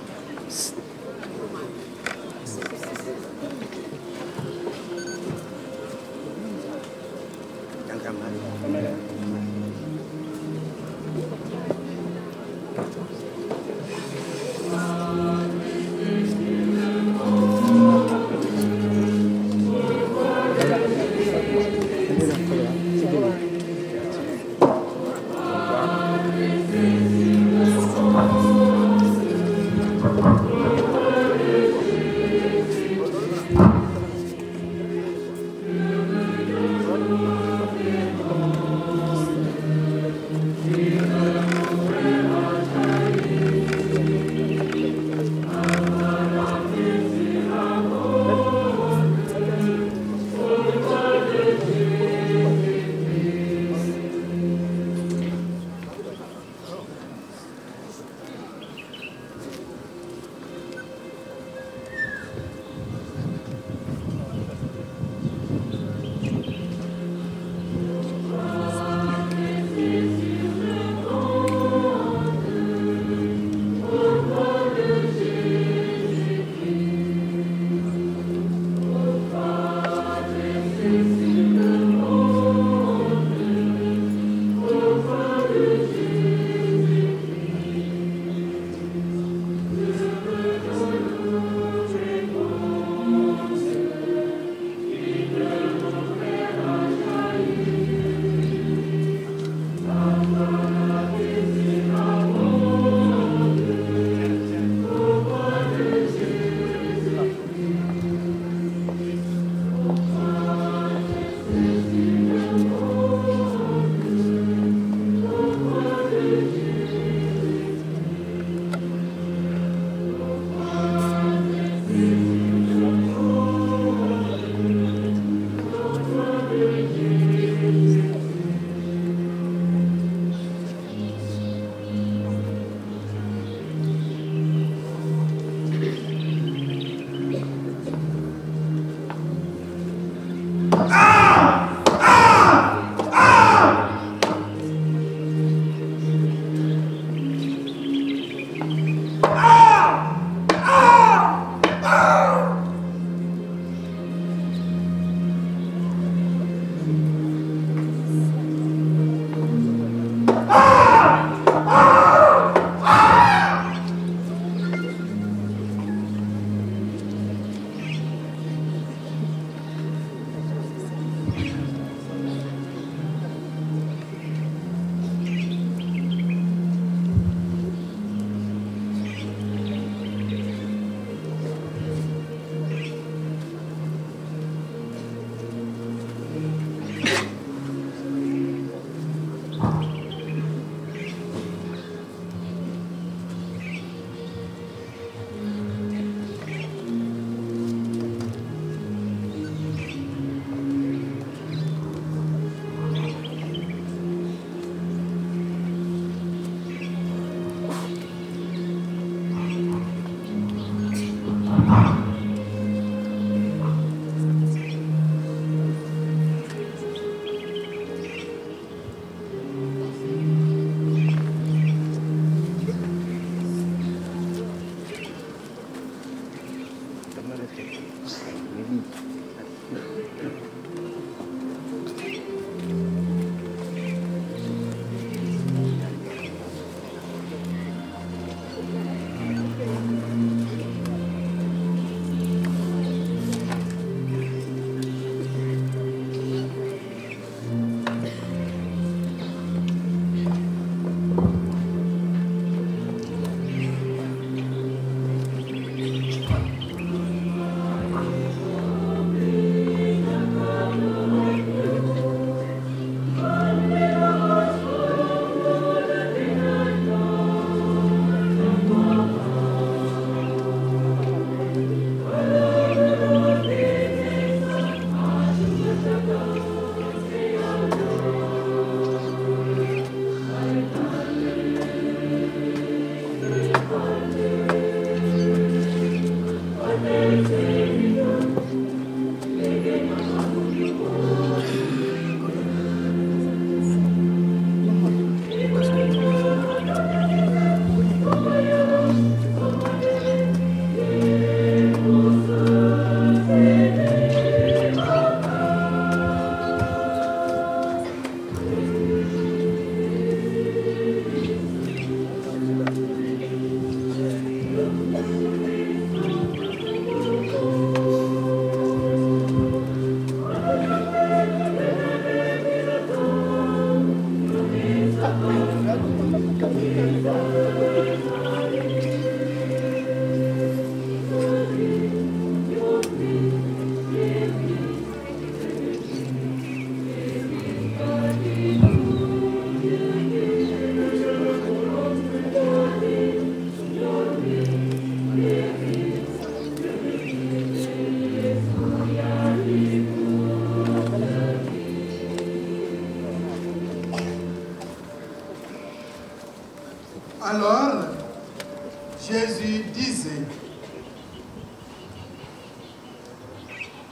Jésus disait: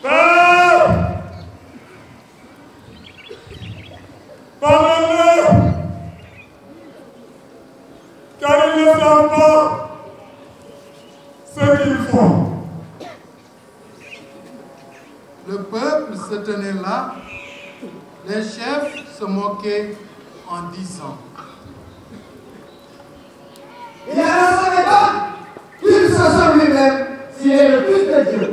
Père, pardonne-leur, car ils ne savent pas ce qu'ils font. Le peuple se tenait là, les chefs se moquaient en disant: Il y a un seul état qu'il se sauve lui-même s'il est le Fils de Dieu.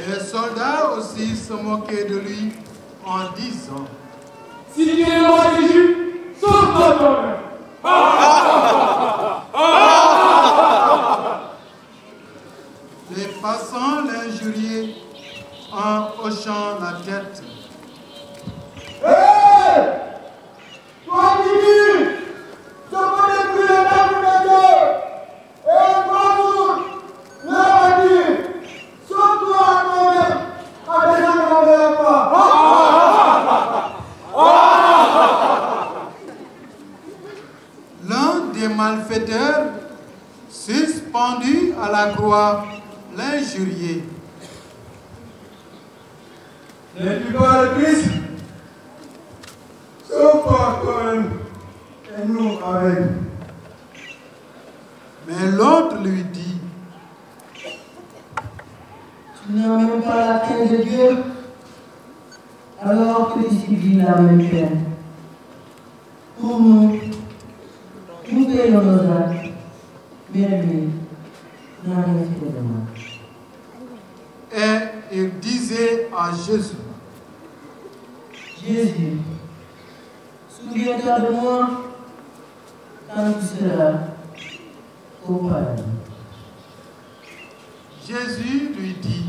Les soldats aussi se moquaient de lui en disant: Si tu es le roi des Juifs, sauve-toi toi-même. Les passants l'injuriaient en hochant la tête. Hé! Toi qui dis, je connais plus le temple de Dieu. Et bonjour, leur a dit, sauve-toi toi-même, à des gens qui n'en veulent pas. L'un des malfaiteurs, suspendu à la croix, l'injuriait. N'es-tu pas le Christ? Sauve-toi toi-même et nous avec. Mais l'autre lui dit: Tu n'as même pas la crainte de Dieu, alors que tu vis la même peine. Pour nous, nous payons nos actes, mais lui n'a rien fait de mal. Et il disait à Jésus: Jésus, souviens-toi de moi quand tu seras au paradis. Jésus lui dit: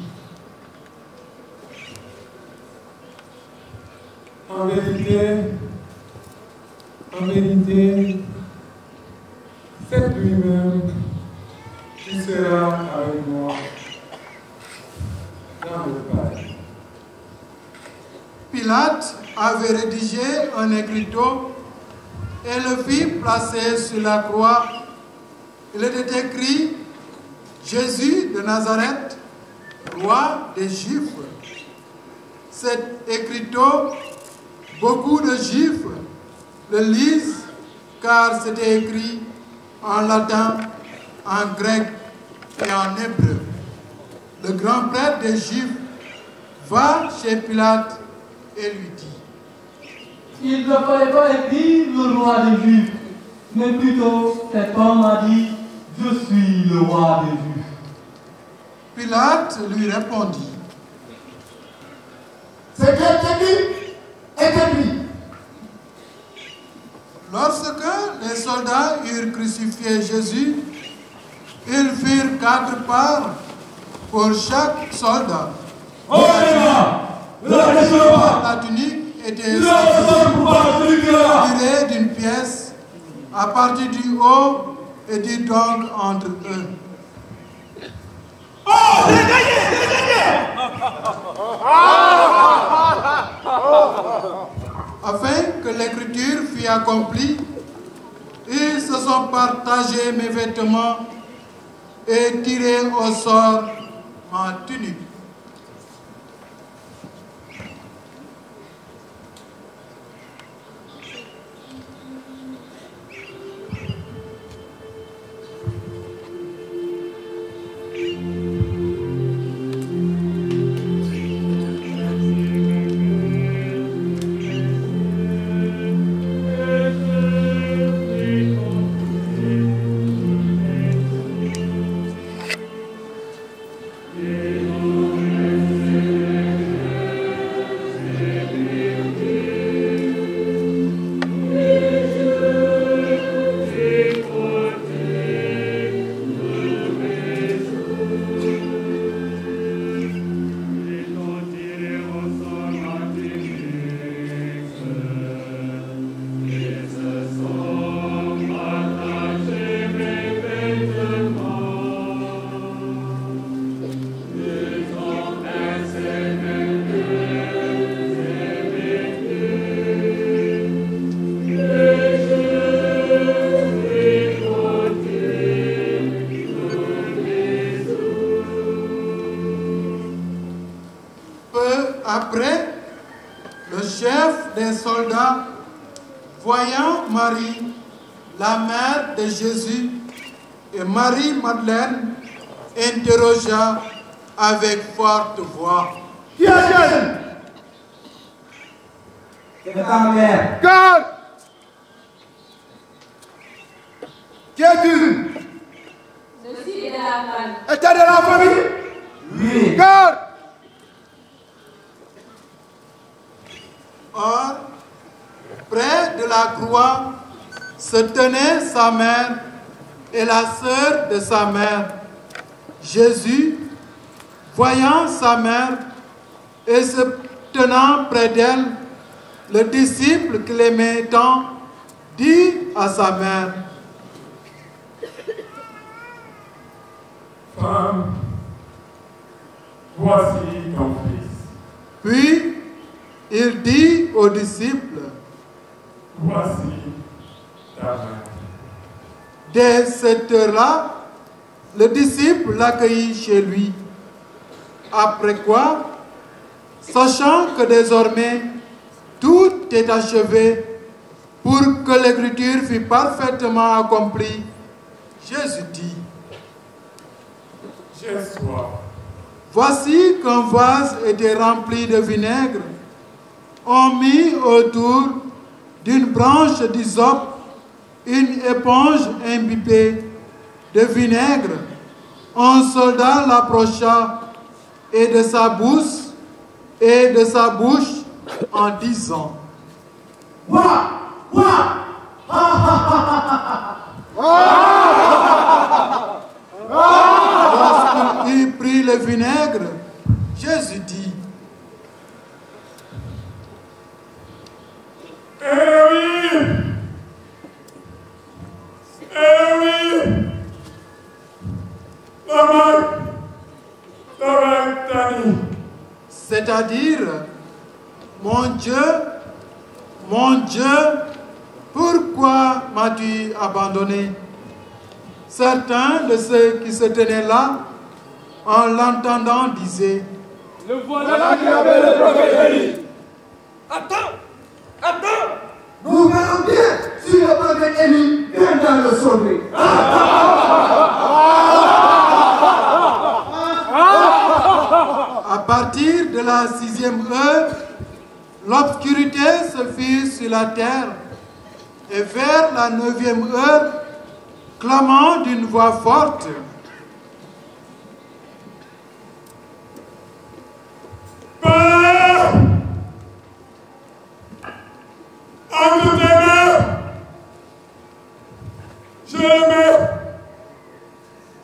En vérité, cette nuit-même, tu seras avec moi dans le paradis. Pilate avait rédigé un écriteau et le fit placer sur la croix. Il était écrit: Jésus de Nazareth, roi des Juifs. Cet écriteau, beaucoup de Juifs le lisent car c'était écrit en latin, en grec et en hébreu. Le grand prêtre des Juifs va chez Pilate et lui dit: Il ne fallait pas écrire le roi des Juifs, mais plutôt cet homme a dit: je suis le roi des Juifs. Pilate lui répondit: Ce qui est écrit est écrit. Lorsque les soldats eurent crucifié Jésus, ils firent 4 parts pour chaque soldat. La tunique était tirée d'une pièce à partir du haut et dit donc entre eux: Afin que l'écriture fût accomplie, ils se sont partagés mes vêtements et tirés au sort ma tunique. Et nous Après, le chef des soldats, voyant Marie, la mère de Jésus, et Marie-Madeleine, interrogea avec forte voix. Qui est-elle? C'est ta mère. Garde! Qui es-tu? Je suis de la famille. Es-tu de la famille? Oui. Garde! Or, près de la croix se tenaient sa mère et la sœur de sa mère. Jésus, voyant sa mère et se tenant près d'elle, le disciple qui l'aimait tant dit à sa mère: Femme, voici ton fils. Puis il dit aux disciples: Voici ta mère. Dès cette heure-là, le disciple l'accueillit chez lui. Après quoi, sachant que désormais tout est achevé pour que l'écriture fût parfaitement accomplie, Jésus dit: J'ai soif. Voici qu'un vase était rempli de vinaigre. On mit autour d'une branche d'hysope une éponge imbibée de vinaigre. Un soldat l'approcha et de sa bouche en disant: Lorsqu'il prit le vinaigre, Jésus dit: c'est-à-dire, mon Dieu, pourquoi m'as-tu abandonné? Certains de ceux qui se tenaient là, en l'entendant, disaient: Le voilà qui avait le prophète Élie. Attends! Nous verrons bien si le prophète Élie viendra le sauver. À partir de la 6e heure, l'obscurité se fit sur la terre, et vers la 9e heure, clamant d'une voix forte: Père, entre tes mains, je mets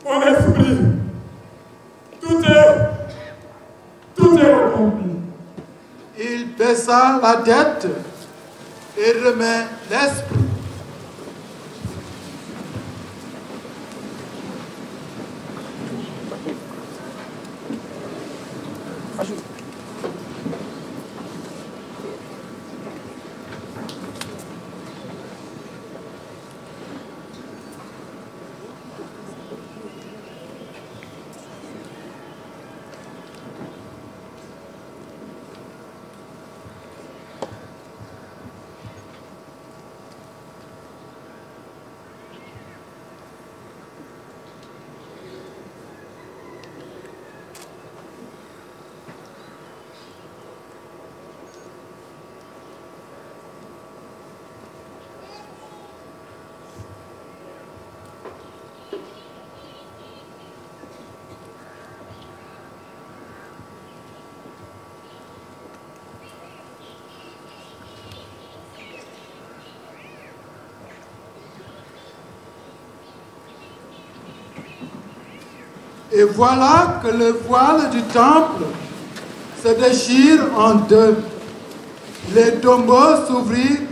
mon esprit. Tout est accompli. Il baissa la tête et remet l'esprit. Et voilà que le voile du temple se déchire en deux. Les tombeaux s'ouvrirent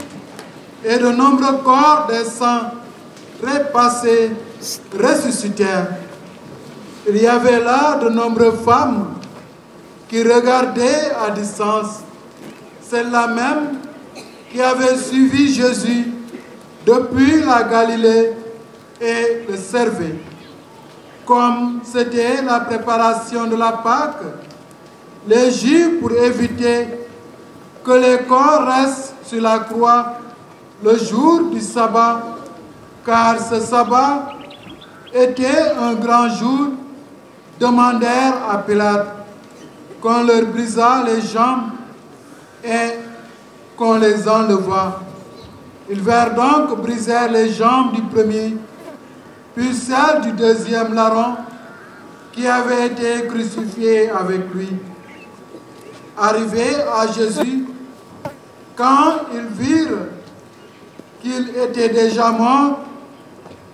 et de nombreux corps des saints repassés ressuscitèrent. Il y avait là de nombreuses femmes qui regardaient à distance. Celles-là même qui avaient suivi Jésus depuis la Galilée et le servaient. Comme c'était la préparation de la Pâque, les Juifs pour éviter que les corps restent sur la croix le jour du sabbat, car ce sabbat était un grand jour, demandèrent à Pilate qu'on leur brisât les jambes et qu'on les enlevât. Ils vinrent donc briser les jambes du premier, puis celles du deuxième larron qui avait été crucifié avec lui. Arrivés à Jésus, quand ils virent qu'il était déjà mort,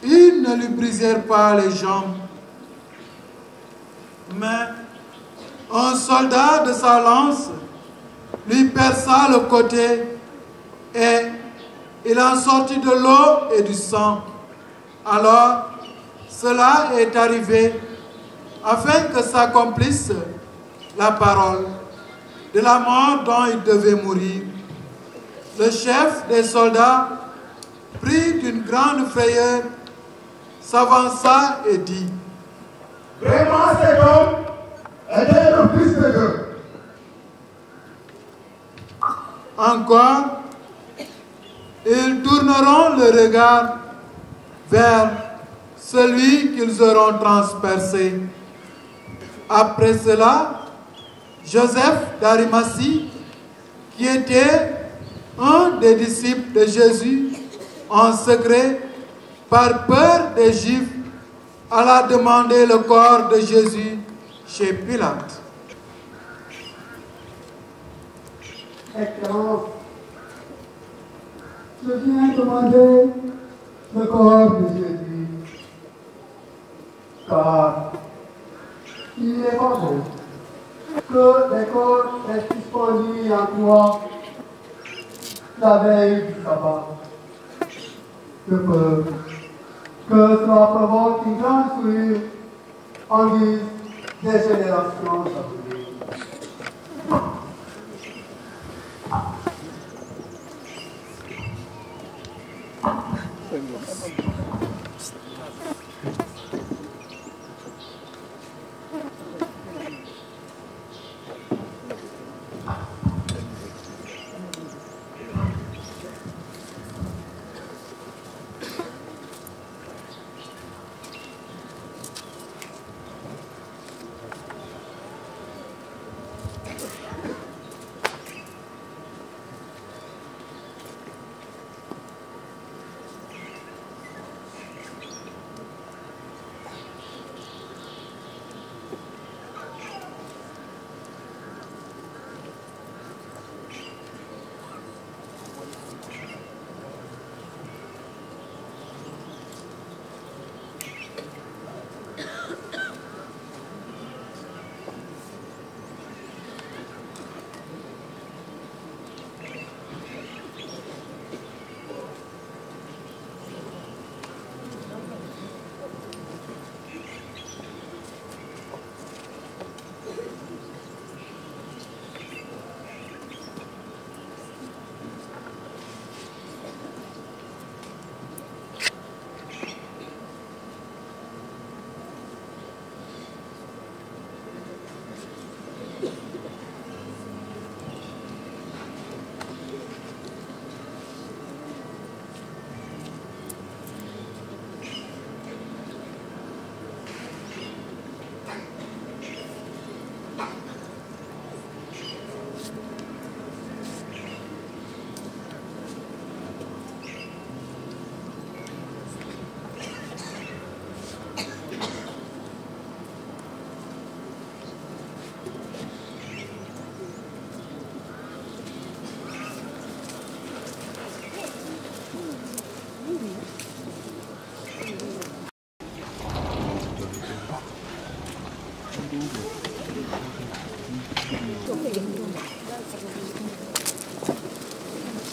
ils ne lui brisèrent pas les jambes. Mais un soldat de sa lance lui perça le côté et il en sortit de l'eau et du sang. Alors, cela est arrivé afin que s'accomplisse la parole de la mort dont il devait mourir. Le chef des soldats, pris d'une grande frayeur, s'avança et dit: Vraiment, cet homme était le Fils de Dieu. Encore, ils tourneront le regard vers celui qu'ils auront transpercé. Après cela, Joseph d'Arimathie, qui était un des disciples de Jésus, en secret, par peur des Juifs, alla demander le corps de Jésus chez Pilate. Excellence, je viens demander le corps de Jésus, car il n'est pas bon que les corps restent suspendus en croix la veille du sabbat. Je peux que cela provoque une grande souillure en guise des générations à venir.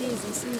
Jesus.